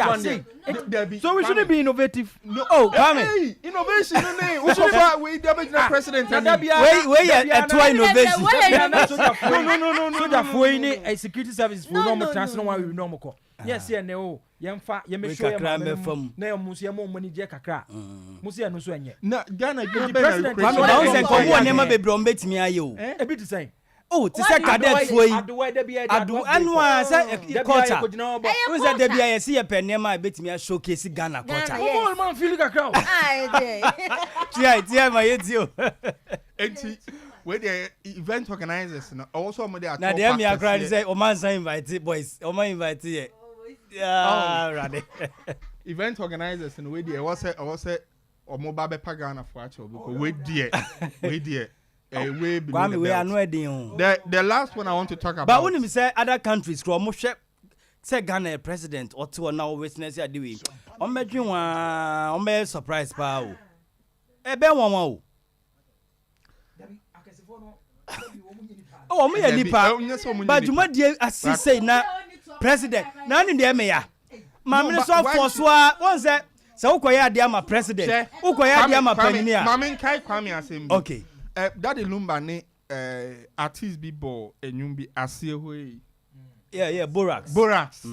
so we shouldn't be innovative. No, Kwame. Innovation. We should have the president. Where innovation? No. So that for any security service for normal transfer one we normal call. Yes, no. Yemfa yemesho yemfa na yomusu yemo mani je kakra musu ya no so enye na Ghana the president na say ko wo ne ma bebre on betimi aye o e bi to say oh ti say cadet fo yi adu anwa say culture we say da bia ye see ye penne ma betimi a showcase Ghana culture oh man feel kakra tia ma ye ti o enti we the event organizers no also mo dey at na dem ya cry say o man say invite boys o man invite here. Right. Event organizers and we there was or mobile pagana for actual because we there way below the belt. The last one I want to talk about. But when you say other countries, say Ghana president or two now witness are doing. On me dream on me surprise pa o. E be won o. Oh me nipa. But you must say na president na ni de me ya ma me so force wa won say ukoya ade ama president ukoya ade ama paninia ma me kai Kwame asem bi okay daddy Lumba ne artist bi bo enyum bi ase hoyi yeah borax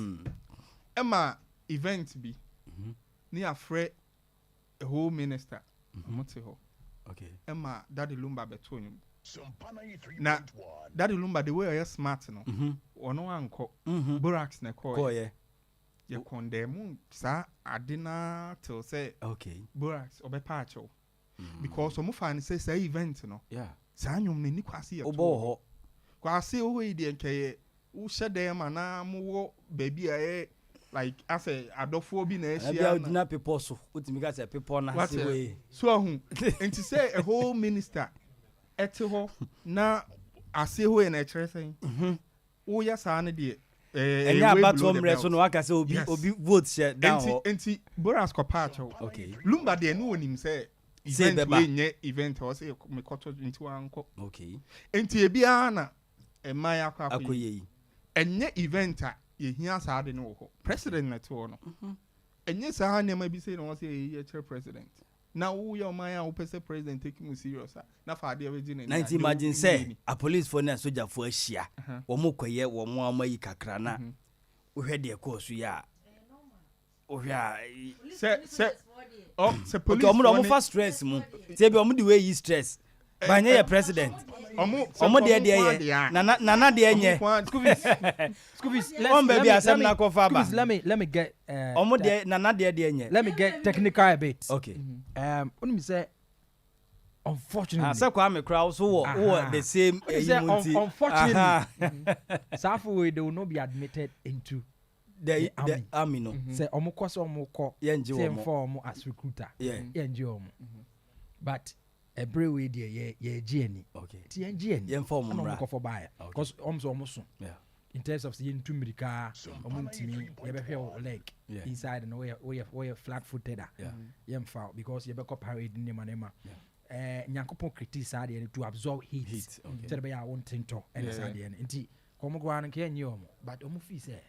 ema event bi ni afre a whole minister mote ho okay ema daddy Lumba beto enyum na Daddy Lumba the way you're smart no ono anko Borax na call yeah you condemn sa adina till say okay Borax obepacho because omo fan say event no yeah sa anyum ni kwase ye obo ho kwase o we de nkeye wo hyedem ana mo baby aye like as a adofo bi na ehia na people so utimi ga say people na say we so ahun enti say a whole minister ete ho na ase ho na ekere sen wo ya sa na de enya batom reso no aka say obi vote share down ho enti Boras ko pacho okay Lumba de no onim say event we nye event o say me koto nti wanko okay enti ebia na emaya akoyi enye event a yehia sa de no ho president na to no enye sa na ma bi say no say ye chair president na wo your man a wo pese president take you serious na fa de we gine 90 imagine say a police for na soldier for ahia wo mo koye wo mo amayi kakra na wo hwe de ko so ya wo hwe se police omo fa stress mu say be omo the way you stress banye your president omo de ye na de nye Skulfees let me get omo de na de nye let me get technical a bit okay when me say unfortunately say kwa me crowd so wo the same unfortunately Safo they will not be admitted into the army no say omo kwaso omo ko say for omo as recruiter yenje omo but every way there ye gni okay ti gni ye form no ko for buy because omo so yeah in terms of seeing two mirika omo ntimi ye be hwe leg inside and we flat footed ye mfa because ye be ko parade ni manema nyankopon criticize there to absorb heat tell be ya won tinto and side there nti komo gwa no ke nyi omo but omo fi say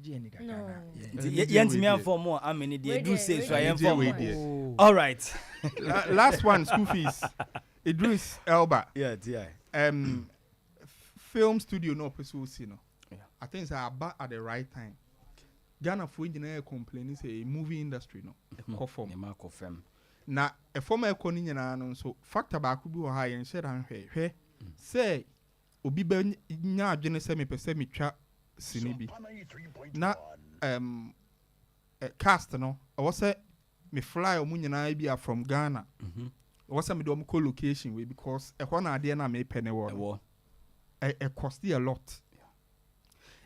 gni kakana ye ntimi inform more how many dey do say so I inform all right last one Skulfees Idris Elba film studio no person see no I think it's about at the right time Ghana for engineer complaining say movie industry no confirm na e former economy nyina no so factor ba ku bi wo ha yen share han hwe say obi ba nya adwene se me pese me twa sini bi na cast no I was say me fly omu nyina bi from Ghana I was say me do am co-location we because e ho na ade na me pene wo it cost a lot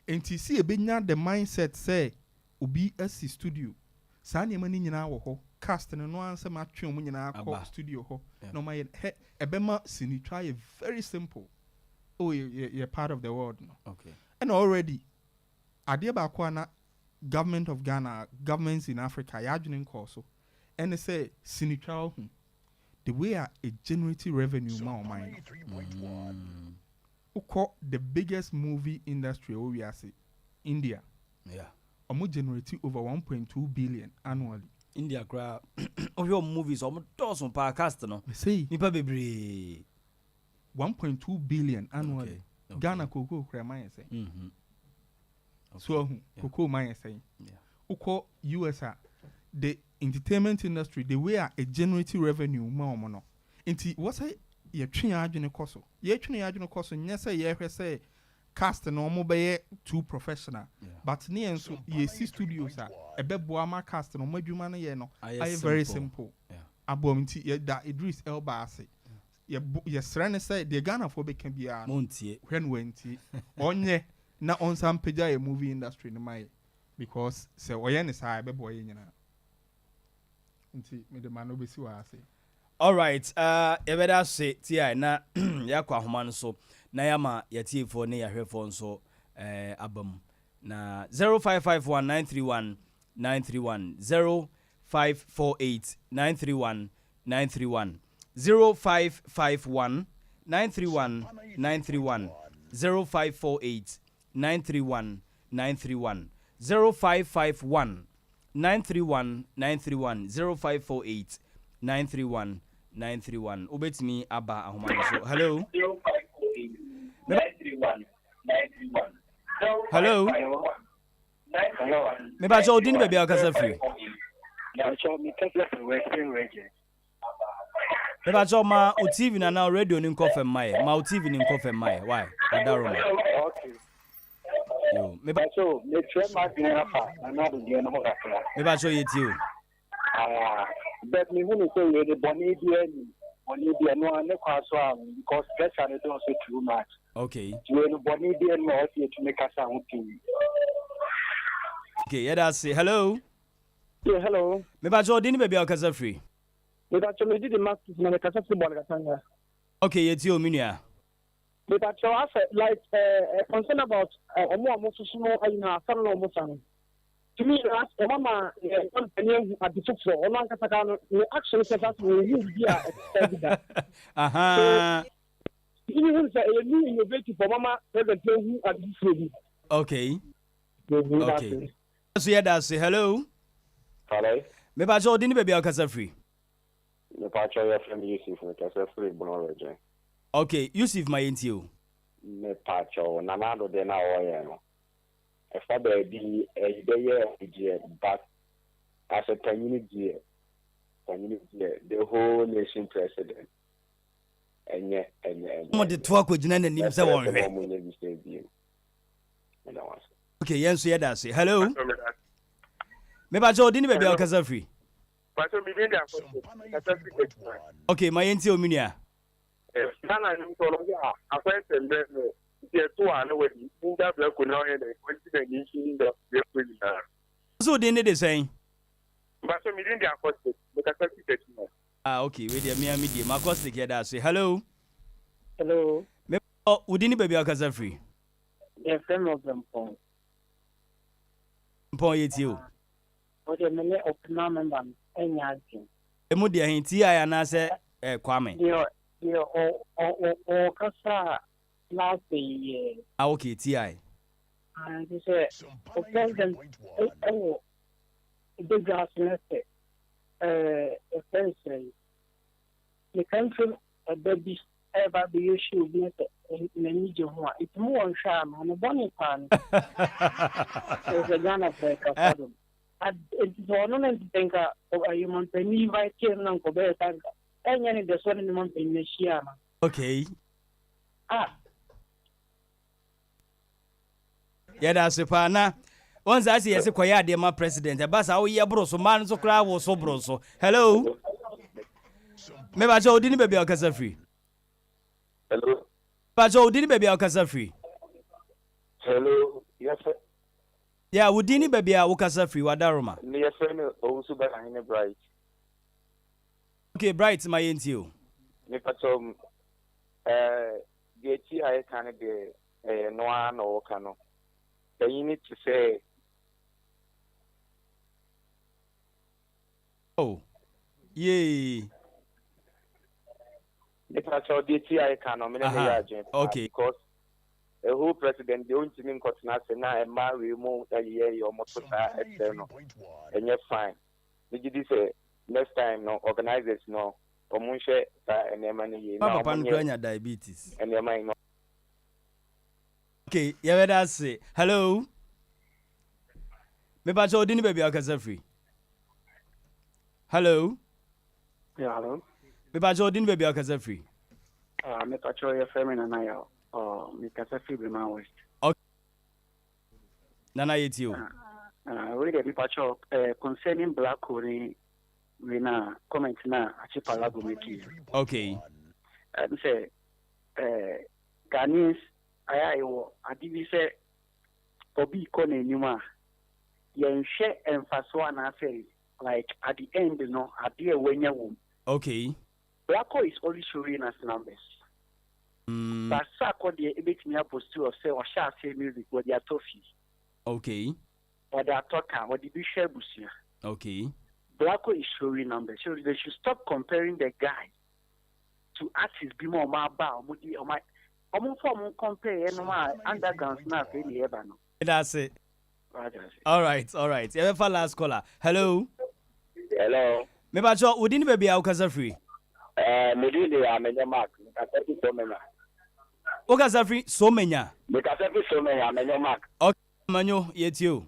enti see e be nya the mindset say obi asi studio sa na ma ni nyina wo ho cast no answer ma twe omu nyina ko studio ho no ma e be ma sini try very simple oh you're part of the world no okay and already ade ba ko na government of Ghana governments in Africa ya adwene call so and they say sini try the way a generating revenue ma o mine the biggest movie industry we are see India omo generate over 1.2 billion annually India cry your movies omo dozen per cast no say nipa bebre 1.2 billion annually Ghana koko cry man say so koko man say uko US the entertainment industry the way a generating revenue ma omo no nti what say ye twen adwene koso ye twen adwene koso nya say ye hwe say cast no mo be too professional but ne enso ye see studios a ebeboa ma cast no mo adwuma no ye no I very simple abom nti ye da Idris Elba ase ye sre ne say the Ghana for be can be a montie when wenti onye na onsam pagya ye movie industry no mai because say oye ne say ebeboa ye nyina nti me de man obesi wa ase. All right, ebeda say ti na yakwa homa no so na yama yatie fo ne yahwe fo nso abam na 0551931931 0548931931 0551931931 0548931931 0551931931 0548931931 931 obetimi aba ahomane so hello hello me ba jo din baby akasa free Me ba cho ma o TV na now radio ni nko fem mai. Ma o TV ni nko fem mai. Why? Adaroma. Okay. Yo, me ba So, me try my dinner and not the end of that. me ba cho yeti o. But me who say the bonny no ne kwaso because pressure is also too much. Okay. You no bonny no to make us out. Okay, yeah, that's it. Hello. Yeah, hello. Me ba cho dini baby akasa free. Me ba cho me di the max na me kasa football katanga. Okay, yeti o minua. Me ba cho like concern about omo susumo ayina afan no omo san. To me, as mama company at the football, one kasa no action says that we use here at Aha. Even say a new innovative for mama present who at this ready. Okay. Okay. So yeah, that's it. Hello. Hello. Me ba cho dini baby akasa free. Me pa cho ya friend Yusuf me kasa free bono reje. Okay, Yusuf my intio. Me pa cho na na do de na o ye no. E fa be di e de ye but as a community the whole nation president. Enye. Mo de to akogina na nim se won hwe. Okay, yes, yeah, that's it. Hello. Me ba cho dini baby akasa free. Okay, my intio minua. Nana ni sọ̀rọ̀ bí a afẹ́sẹ̀ ń bẹ́ẹ̀ ní ti ẹ̀tọ́ àná wẹ̀dí ní dábìlẹ̀ kò náà yẹn ní wọ́n ti bẹ̀ ní ṣí ń bẹ̀ bí ẹ̀kọ́ yìí náà. So dini de saying. Bàtọ́ mi dín di àkọsí mo kàtà sí tẹ̀sí náà. Okay, we dey me dey my cost here that say hello. Hello. Me udini baby akasa free. The friend of them phone. Mpon yeti o. O de me open member enya agin. Emu de hin ti aya na se kwame. O kasa last year. Ah, okay, ti. And he said, o president the gas neste essentially the country a baby ever be issue neste in the ho it's more on sham and bonny pan so the Ghana break up it's one of the think of a human penny by king nan ko be tanka any the one in the month in the okay. Yeah, that's a pana. Once I see as a quiet dear my president, a bass how ye broso man so cry was so broso. Hello. Maybe I told didn't baby Alcasa free. Hello. But Joe didn't baby Alcasa free. Hello. Yes, sir. Yeah, we didn't baby Alcasa free. What Daroma? Yes, sir. Also, by a bright. Okay, bright my into. Nipatom the I can be no one or cano. Then you need to say, oh, yay. Nipatom the I can okay. Because a whole president, the only thing in Cotina, and marry more a year or more external. And you're fine. Did you say next time, no organizers, no? Omunche and your money. Papa Pangrania diabetes. And your mind. Okay, yeah, that's it. Hello. Me ba cho dini baby Alcasa free. Hello. Yeah, hello. Me ba cho dini baby Alcasa free. Me pa cho your family na yo. Me kasa free be my west. Okay. Nana yeti o. We dey be pa cho concerning black coding. We na comment na achipala go make you. Okay. And say Ghanaians ayayo adibi say obi ko na enyuma yen hwe emfaso na say like at the end no ade wenya wom. Okay. Blacko is only showing us numbers. But Sako the ebetimi apostu of say or shall say music what they are toffee. Okay. Or they are talking what the bishop busia. Okay. Blacko is showing numbers. So they should stop comparing the guy to artists be more about mudi or my compare underground snap any ever no. That's it. All right. Yeah, for last caller. Hello. Hello. Me ba cho udini baby Alcasa free. Me do the amenya mark. Kasa so menya. Alcasa free so menya. Me kasa so menya amenya mark. Okay, manyo yetio.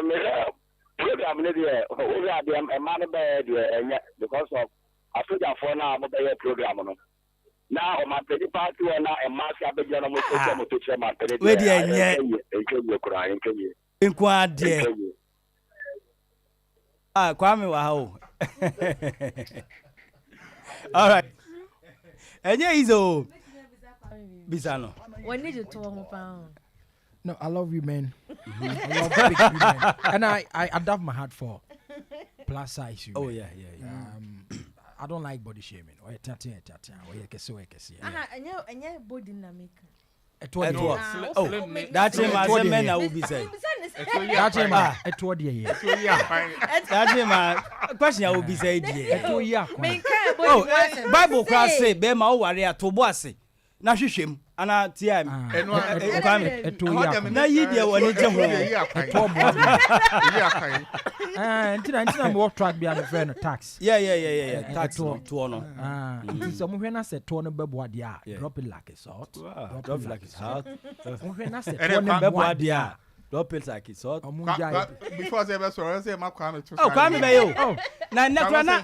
Me program ne dey we are dem e man be dey because of asogyafoɔ no a mobɛyɛ program no na ɔmampani party wɔ na ɛmaase abɛgyina no moto kyerɛ mampani wedi ɛnyɛ ɛnkɛwie koraa ɛnkɛwie nko adeɛ kwame wa ha o all right ɛnyɛ izo bisa no we need to talk about. No, I love women. I love big women. And I have my heart for plus size women. Oh, yeah. I don't like body shaming. Or body dynamic. That's him as a man I will be saying. That's him. Question I will be saying. Bible class say, Bema warrior to bossy. Now she shame. Ana TM. Na yi dia woni je ho. Ntina me work track bia the friend tax. Yeah. Tax to no. So mo hwe na se to no bebo ade a drop it like it's hot. Drop it like it's hot. Mo hwe na se to no bebo ade a drop it like it's hot. Before say be so say ma Kwame to. Oh, Kwame be yo. Na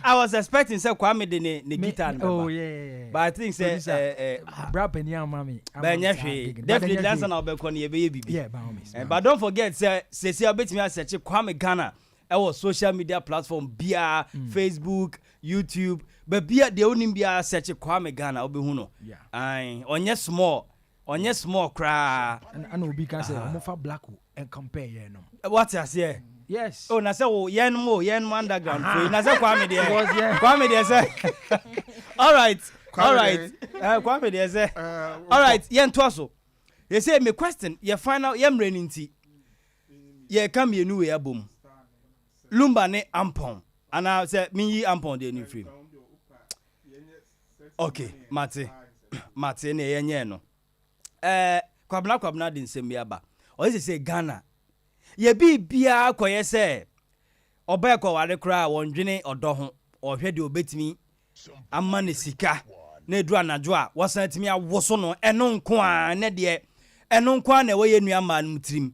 I was expecting say Kwame the guitar. Oh yeah. But I think say brap and young mommy. Definitely dance na obekọ na be bibi. Yeah, by all means. But don't forget say obetimi search Kwame Ghana. Our social media platform bia Facebook, YouTube, but bia the only bia search Kwame Ghana obehu no. Yeah. Onye small cry. And obi can say omofa black and compare ye no. What I say? Yes. Oh, na say yen underground free. Na say Kwame there. Kwame there say. All right. Kwame there say. All right, yen twaso. They say me question, ye final ye mreni nti. Ye come ye nu we abom. Lumba ne ampon. And I say me yi ampon de ni free. Okay, Mate ne yenye no. Kwabna din sembi aba. O say Ghana. Ye bia koye se obekọ ware kra wondwene odo ho ohwe de obetimi amma ne sika na edu anajo a wosan timi awoso no eno nko a ne de eno nko a na we yenu ama no trim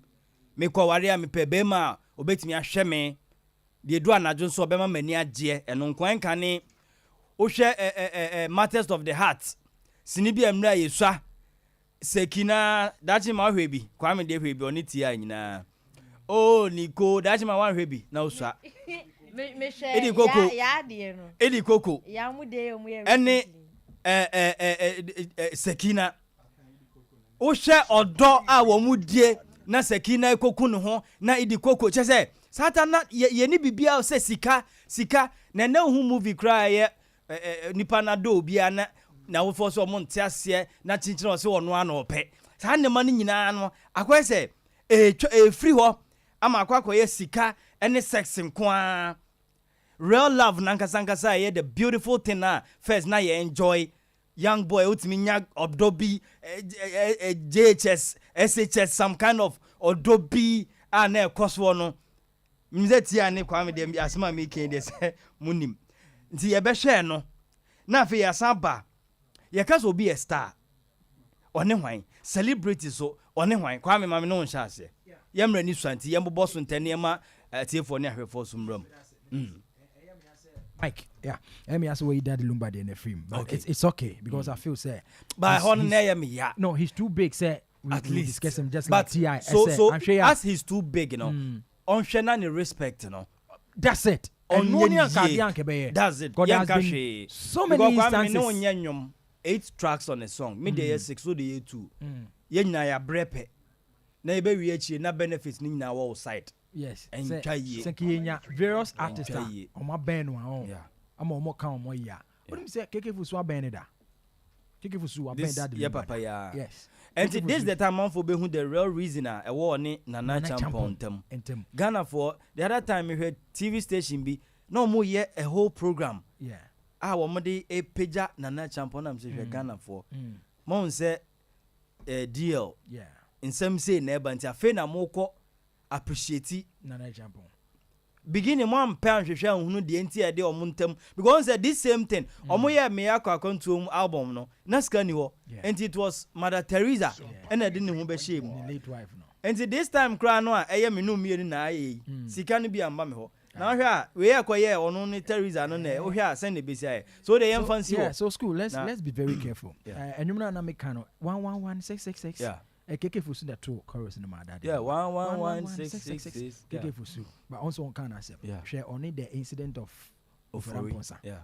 me ko ware a me pe be ma obetimi ahwe me de edu anajo nso obema mani agye eno nko enka ne ohwe matters of the heart sini bia mra yesua sekina dachi ma hwe bi kwame de hwe bi oni tia nyina. Oh, Nico, that's my one baby. No, sir. Eddie Coco. Eddie Coco. Any Sekina. O share or door our moodie. Na Sekina Coco no na Eddie Coco. Just say, Satana, ye ni bibia say Sika. Na no who movie cry Nipanado biana. Na wo for so montiasie na chinchino se ono ano pe. Sa ne mani nyina no. Akwa say free ho. Ama akwakoye sika any sex nkwa real love nankasa ye the beautiful thing na first na ye enjoy young boy ultimi nya odobi JHS SHS some kind of odobi na ekoswo no mzeti ya ne kwame dem asema me ken de se munim nti ye be hwe no na afi ya samba ye kaso be a star one hwan celebrity so one hwan kwame mame no nhyɛ ase yemra ni swanti yembo so ntaniema tiefo ne ahwefo so mram Mike, yeah. Let me ask where you dad Lumba in the film. But okay. It's okay because I feel say by hon yeah. No, he's too big, say at least discuss him just but like TI. So I'm sure as he's too big, you know. On shena ni respect, you know. That's it. On that's it. God has been so many instances. 8 tracks on a song. Me dey 6 so dey 2. Ye nyina ya brepe. Na ebe wi echi na benefits ni nyina wo side. Yes. And Kenya various artists on my band one. Yeah. I'm on more count more ya. What do you say? Keke Fusu band da. Keke Fusu band that. Yeah, papa ya. Yes. And this the time man for be who the real reason a war ni Nana Champion tem. Ghana for the other time we heard TV station be no more yet a whole program. Yeah. Wo mo de e peja Nana Champion am say Ghana for. Mo say deal. Yeah. In some say neighbor nti afa na mo ko appreciate Nana Champion. Beginning one pound hwehwe hunu de enti e de omuntam because say this same thing omo ye me akwa album no na ska ni ho and it was Mother Teresa and I didn't be shame the late wife no and this time cry no a eye me no mienu na aye sika no bi amba me ho Now here we are quite on Teresa no ne. Oh here send the BCI. So the fancy. Yeah, so school, let's be very careful. And you know na make kind of 111666. Yeah. KK Fusu that two chorus in the mother. Yeah, 111666. KK Fusu. But also on can accept. Yeah. Share only the incident of Ramponsa. Yeah.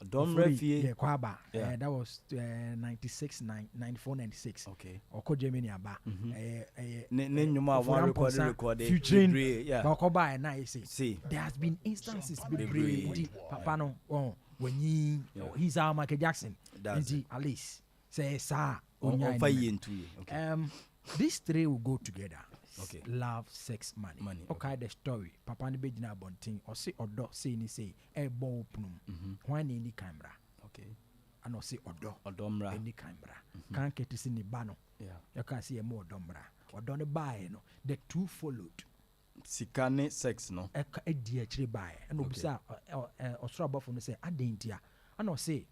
Dom Refie. Yeah, Kwaba. That was 96, 94, 96. Okay. Oko Germany aba. Nyuma one recorded. Featuring. Yeah. Bakoba and I say. See. There has been instances with Papa no. Oh, when he's our Michael Jackson. Alice say sir. Okay. These three will go together. Okay. Love, sex, money. Okay, the story. Papa ni bejina bonting or say odo say ni say e bo openum. Why ni camera? Okay. And or say odomra any camera. Can't get to see ni bano. Yeah. You can see a more odomra. Odo ne buy no. The two followed. Sikane sex no. E di actually buy. And obisa osra above no say adentia. And or say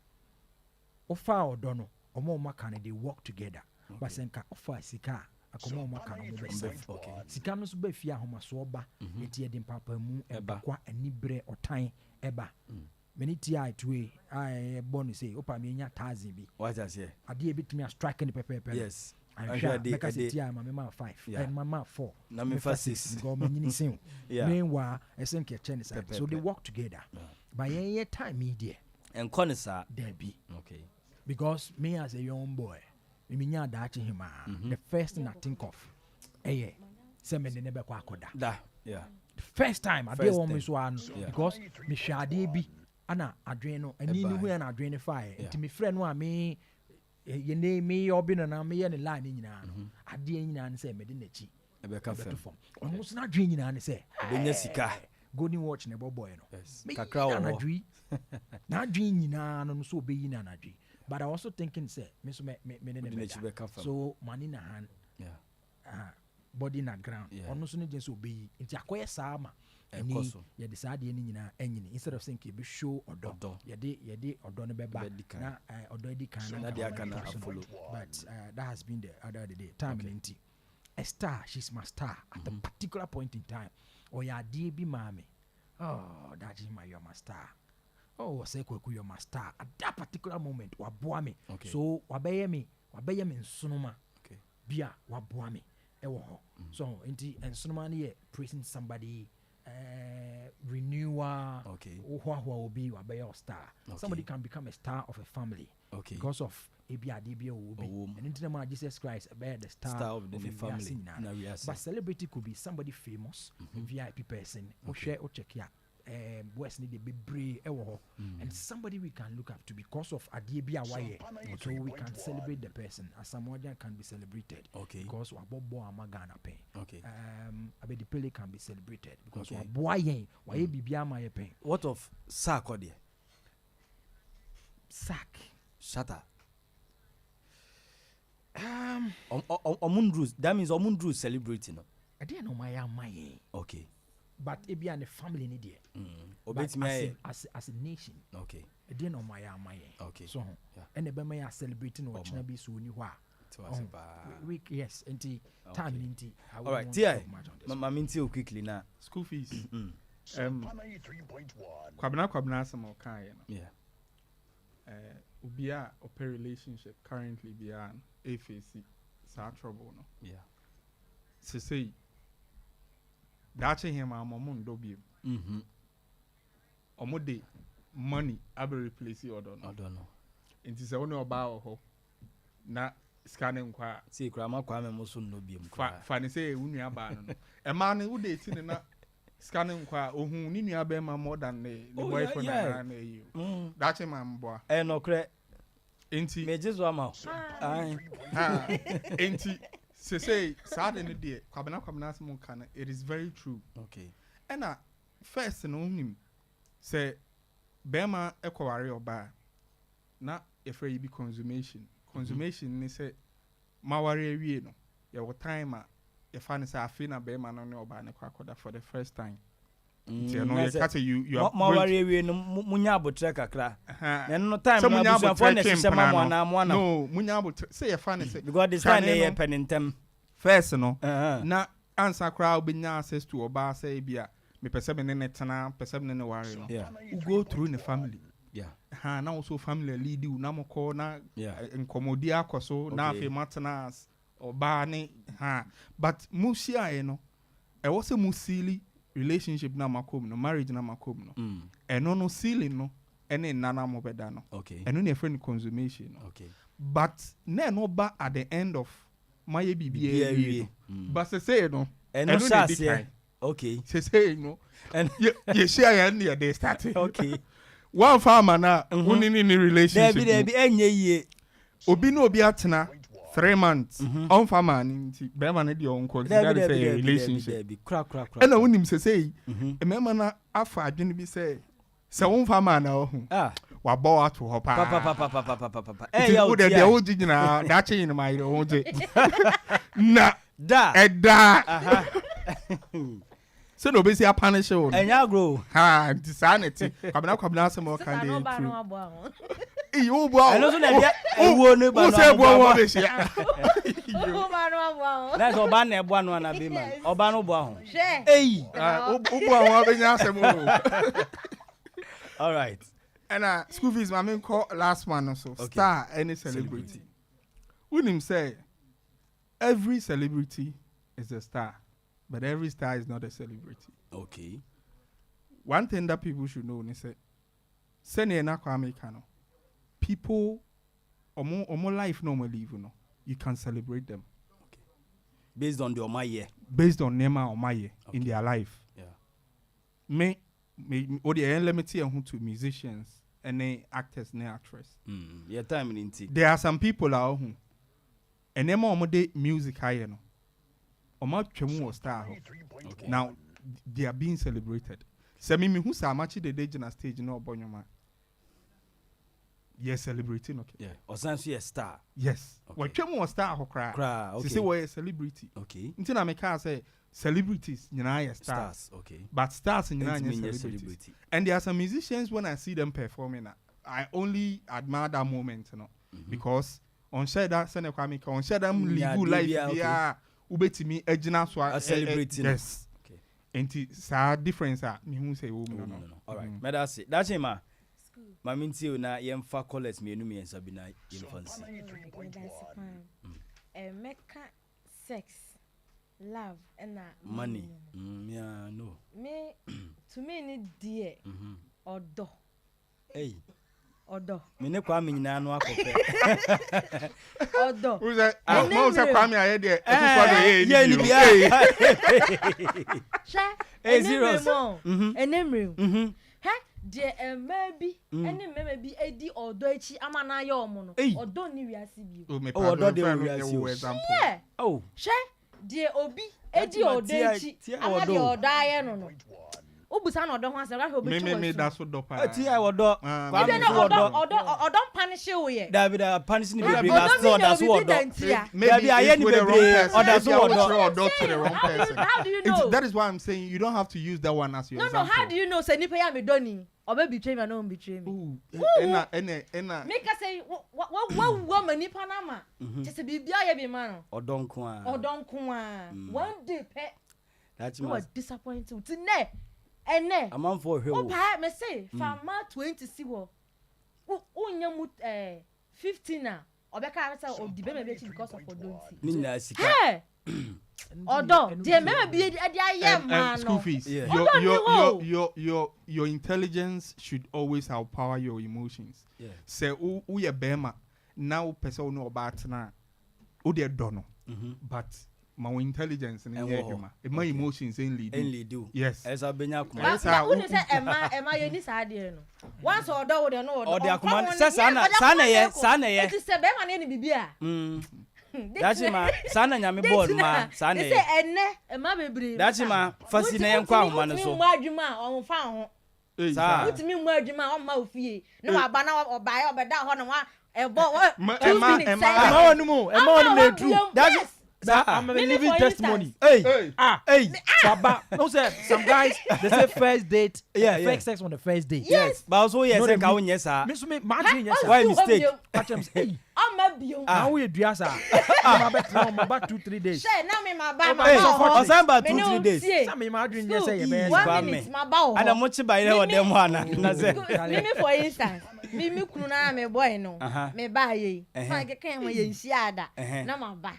ofa odo no. Omo makane they work together. But senka offer sika akomo makane mo be okay. Sika no so be fia homa so ba etie de papa mu eba kwa anibre otan eba. Many ti atwe I born say opa me nya 1000 bi. What I say? Ade e bitumi strike ni pepe. Yes. I sure make us ti am mama 5 and mama 4. Na me fa 6. Go me nyini sin. Meanwhile esenke chene say. So they work together. By any time media. And konisa there be. Okay. Because me as a young boy, the first thing I think of, say me never kwa koda. Yeah. The first time I did one one because me shade bi ana adreno ani ni hu ana adreno fire. Nti me friend wa me ye name me obi na me ye ne line nyina no. Ade nyina ne say me de nachi. Ebe ka fam. Onu so na adreno nyina ne say obenya sika. Golden watch ne boy no. Yes. Kakra wo. Na adreno nyina no so obeyi na adreno. But I also thinking say me so me so money na hand body na ground ono so ne just obey nti akoye sama eni ye decide ye nyina enyini instead of saying be show odo ye odo ne beba na odo edi kan na dia kan follow but that has been the other day time nti a star she's my star at a particular point in time or ya die bi mame oh that is my your star. Oh, say kweku your master at that particular moment waboa me. So wabeye me nsunuma. Okay. Bia waboa me. Ewo ho. So enti nsunuma ne praising somebody renewal. Okay. Who will be wabeye star. Somebody can become a star of a family. Okay. Because of ABIDB will be. And into the Jesus Christ bear the star of the family. But celebrity could be somebody famous, VIP person, who share or check ya. West need be brave and somebody we can look up to because of Adibia Waye. So we can celebrate the person as someone can be celebrated. Okay. Because Wabobo Amagana pay. Okay. Abedipele can be celebrated because Waboye Waye Bibia my pay. What of Sack or dear? Sack. Shatter. Omundru, that means Omundru celebrating. I didn't know my. Okay. But it be a family in there. As a nation. Okay. It didn't know my. Okay. So and the Bema celebrating or Chinabi soon you are. Week, yes, and time in tea. All right, Tia. Maminti quickly now. School fees. Kwabna some okay. Yeah. Ubia open relationship currently beyond AFC sa trouble no. Yeah. So say dache him amon do bi. Omode money abi replace or don't know. Nti se woni oba ho na scanning kwa see krama kwa me muso no bi fa ne say wunu aba no. E ma ne wo de ti ne na scanning kwa ohun ni nua be ma more than the boyfriend na you. Dache man boy. E no kre enti me jesu ama. Enti say sad in the day kwabena asem kan it is very true. Okay. And first no him say bema ekware oba na efre yi bi consummation ni say maware awie no ye wo time a ye fa ne say afi na bema no ne oba ne kwakoda for the first time. You know, you are maware awie no munya abotre kakra na no time na busu afo na sise mamo na mo na no munya abotre say ye fa ne say because this time ye penentem first no na answer crowd be nya access to oba say bia me pese me ne tena pese me ne ware no Yeah. you go through in the family Yeah. na also family lead you na moko na Yeah. nkomodi akoso na Okay. afi matena oba ne but musia no e was a musili relationship na makom no marriage na makom no eno no sealing no ene nana mo beda no okay eno ne friend consummation no okay but na no ba at the end of my BBA but say no eno say okay say no and you share ya near they started okay one farmer na uni ni relationship Debbie enye ye obi no obi atena 3 months on farmer nti be man dey on consider say relationship kra and unim say e me man na afa adwene bi say on farmer na ohu wa bo ato ho pa pa ya o de o gina da che in my o de na da eda so no be say a punish o enya grow nti sa na ti kwabena asem o kan dey true iyo bo eno so na bia ewo ne ba no say bo wo be sia na so ba na ebo anu na be man oba no bo aho ei bo awon be nya asem o all right and Skulfees my main call last one also okay. Star any celebrity when him say every celebrity is a star but every star is not a celebrity. Okay. One thing that people should know is say na kwa America no people omo life no more live no you can celebrate them. Okay. Based on the omaye. Based on nema omaye in their life. Yeah. Me or the limit who to musicians and actors and actress. Yeah, time in there are some people out who and them omo de music high no. Omo twemu star. Okay. Now they are being celebrated. So me who sa match the day on stage no obonyoma. Yes, celebrating okay. Yeah. Osanso a star. Yes. Well, twemu star ho kra. Okay. Say we a celebrity. Okay. Until I make say celebrities, stars. Okay. But stars celebrity. And there are some musicians when I see them performing, I only admire that moment, because on share that on share them live life yeah, ubeti me ejina so a celebrity. Yes. Okay. And it's a difference me who say no. All right. That's it. That's him. Ma minti na yemfa college me enu me ensabi na infancy. Meka sex love and money. Yeah, no. Me to me ni dear odo. Hey. Odo. Me ne kwa me nyina no akope. Odo. Who say mo say kwa me aye de yeah ni bia. Sha. Serious. Enemre. He de maybe any maybe edi odo echi ama na ya omo no. Odo ni wiase bi. Odo de wiase. Yeah. Oh. She de obi edi odechi ama de odaye no no obusa na odo ho ase rahwe obechi me da so do pa ti ai odo kwa me odo punish you ye David punish ni bebre na so oda so odo maybe aye ni bebre oda so odo to the wrong person. How do you know? That is why I'm saying you don't have to use that one as your example. No, how do you know say nipa ya me doni obe betray me no betray me ena make us say what manipa na ma just bibia ye be man odo nko a one day pe that was disappointed today ene amam for hwe o pa me say farmer 20 si wo unyamu 15 na obeka say o di be me be because of odonti ni na sika odo de me be e aye man no Skulfees your intelligence should always outpower your emotions. Say who ye bema now person no about na who de do no but my intelligence and my emotions only do yes as abenya kuma esa who say ema ye ni sa de no once odo de no odo akuma sana ye it say be ma ne bibia that's ma sana nyame board ma sana ye say enne ema bebre that's ma fasi na yen kwa homa no so mu adwuma on fa ho sa utimi mu adwuma on ma ofie no aba na obaye obeda ho no wa ebo ema onu mu na true I'm a living testimony. Hey. Baba. No, sir. Some guys, they say first date. Fake sex on the first date. Yes. But also, yes, I can't yes, sir. Why mistake? Catch them. Hey. I'm a bio. Now we do yes, sir. I'm about 2-3 days. Share now me my baba. Hey, I'm about 2-3 days. Some imagine yes, say yes. 1 minute my bow. And I'm watching by now them one. Me for instance. Me kunu na me boy no. Me ba ye. Fa ke kan we yenhia na ma ba.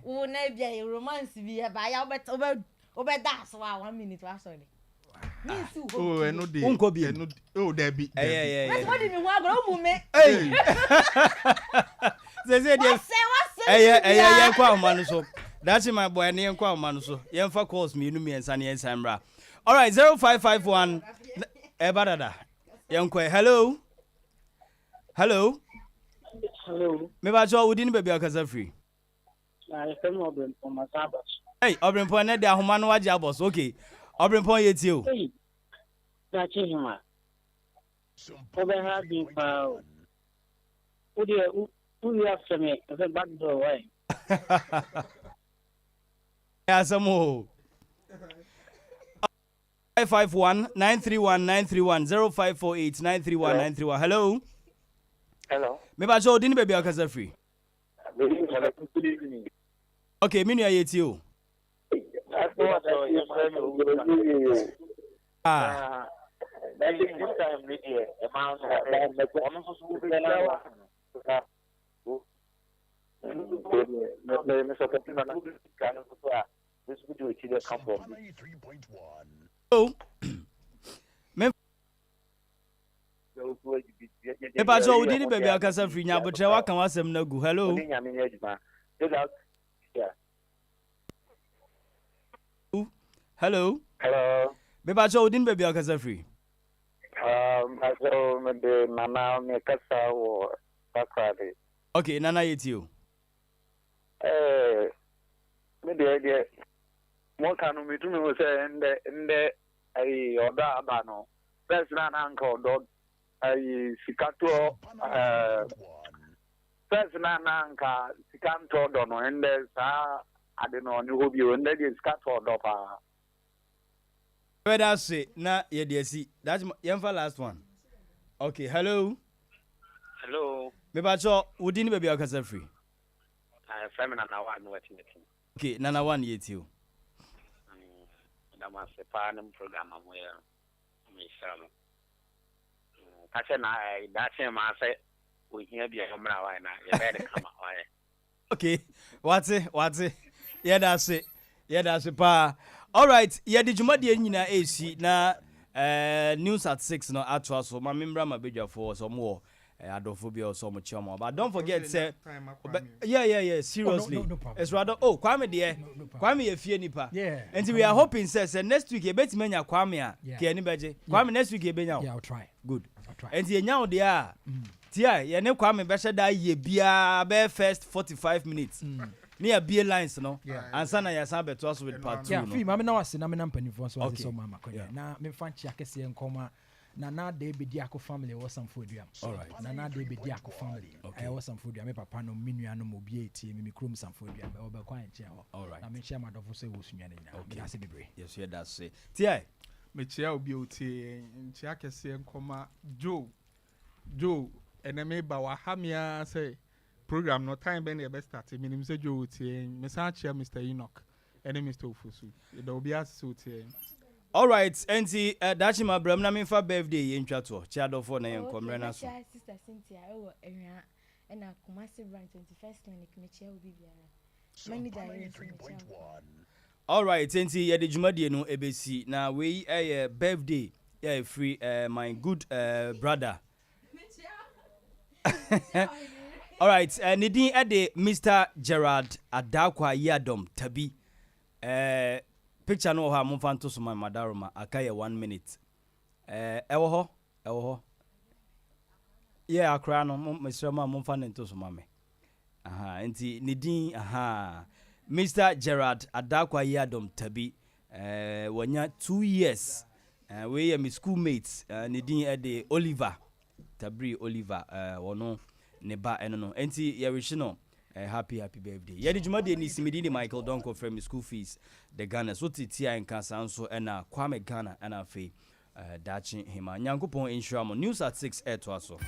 Wo na bia romance bi e ba ya that's why 1 minute wa sorry. Oh, I know the. Oh, there be. That's what you mean. What go me? Hey. Say yeah, kwa manu so. That's my boy near kwa manu so. Yemfa calls me no me and Sunny and Sambra. All right, 0551 Ebadada. Yankwe, hello. Hello. Me ba jo udin baby akasa free. I feel more than for my sabbath. Hey, obrin pon na de ahoma no waje abos. Okay. Obrin pon yeti o. Hey. That's him. Over have been found. Who you have to me? The back door way. Yeah, some more. 551-931-931 0548-931-931. Hello. Me ba jo din baby akasa free. Okay, me no yeti o. Oh. Me pa so udi ni baby akasa free nya botre wa kan wasem na gu. Hello. Hello. Hello. Me pa so udi ni baby akasa free. So me de mama me kasa wo takrade. Okay, nana yeti o. Me de mo kanu mi tu me say ende ai oda aba no. First na anka odo ai sikato first na anka sikanto odo no ende sa ade no ni hobi o ende de sikato odo pa. Where that say na ye dey see. That's yemfa last one. Okay, hello. Hello. Me ba cho udi ni baby akasa free. Femina na wa no wetin. Okay, nana one yeti o. Na ma se pa na program mo ya. Me shalo. Kache na that ma say we here be amra wa na ye be de kama wa. Okay, what's it? Yeah, that's it. Pa. All right, yeah, the Juma de nyina AC na news at 6 no atwa so ma membra ma bedwa for some more adophobia or some chama. But don't forget say yeah, seriously. No problem. It's rather Kwame there. Kwame ye fie nipa. Yeah. And we are hoping say next week e betime nya Kwame a ke ani beje. Kwame next week e benya. Yeah, I'll try. Good. I'll try. And ye nya there a tia ye ne Kwame be da ye bia be first 45 minutes. Near beer lines, no? And Sana Yasabe to us with part 2. Yeah, free, Mamma, no, Sinamon Penny for so Mama. Now, me find Chakasi and Coma. Nana de Bidiaco family was some food. All right. Nana de Bidiaco family. I was some food. I made Papa no Minuano Mobiate, Mimicrum some food. Over quiet chair. All right. I mean, Chairman of Ose was okay. I see the break. Yes, yeah, that's it. Tia, Mechia beauty and Chakasi and Coma Joe, and I may bawa Hamia say. Program no time ben the best start minim say Joe tie message Mr. Enoch and Mr. Ofusu there will be as so tie. All right, enti dachi ma bram na me fa birthday yen twato chiado for na yen komre na so sister Cynthia e wo ehwa e na Kumasi branch 21st clinic me chia obi biara manager yen so me chia. All right, enti ye de dwumadie no ebesi na we birthday yeah free my good brother. All right, Nidin Ede Mr. Gerard Adakwa Yadom Tabi. Picture no ha mumfanto so my madaroma akaya 1 minute. Ewo ho. Yeah, akra no Mr. Ma mumfanto so mame. Aha, enti Nidin Mr. Gerard Adakwa Yadom Tabi. Wanya 2 years. We my schoolmates Nidin Ede Oliver. Tabri Oliver wono ne ba eno no enti ye wish no happy birthday. Yedi juma de ni simidi Michael Donko from Skulfees the Ghana so titia en kansanso na Kwame Ghana na fe dachi hima. Nyankopon insure mo news at 6 to aso.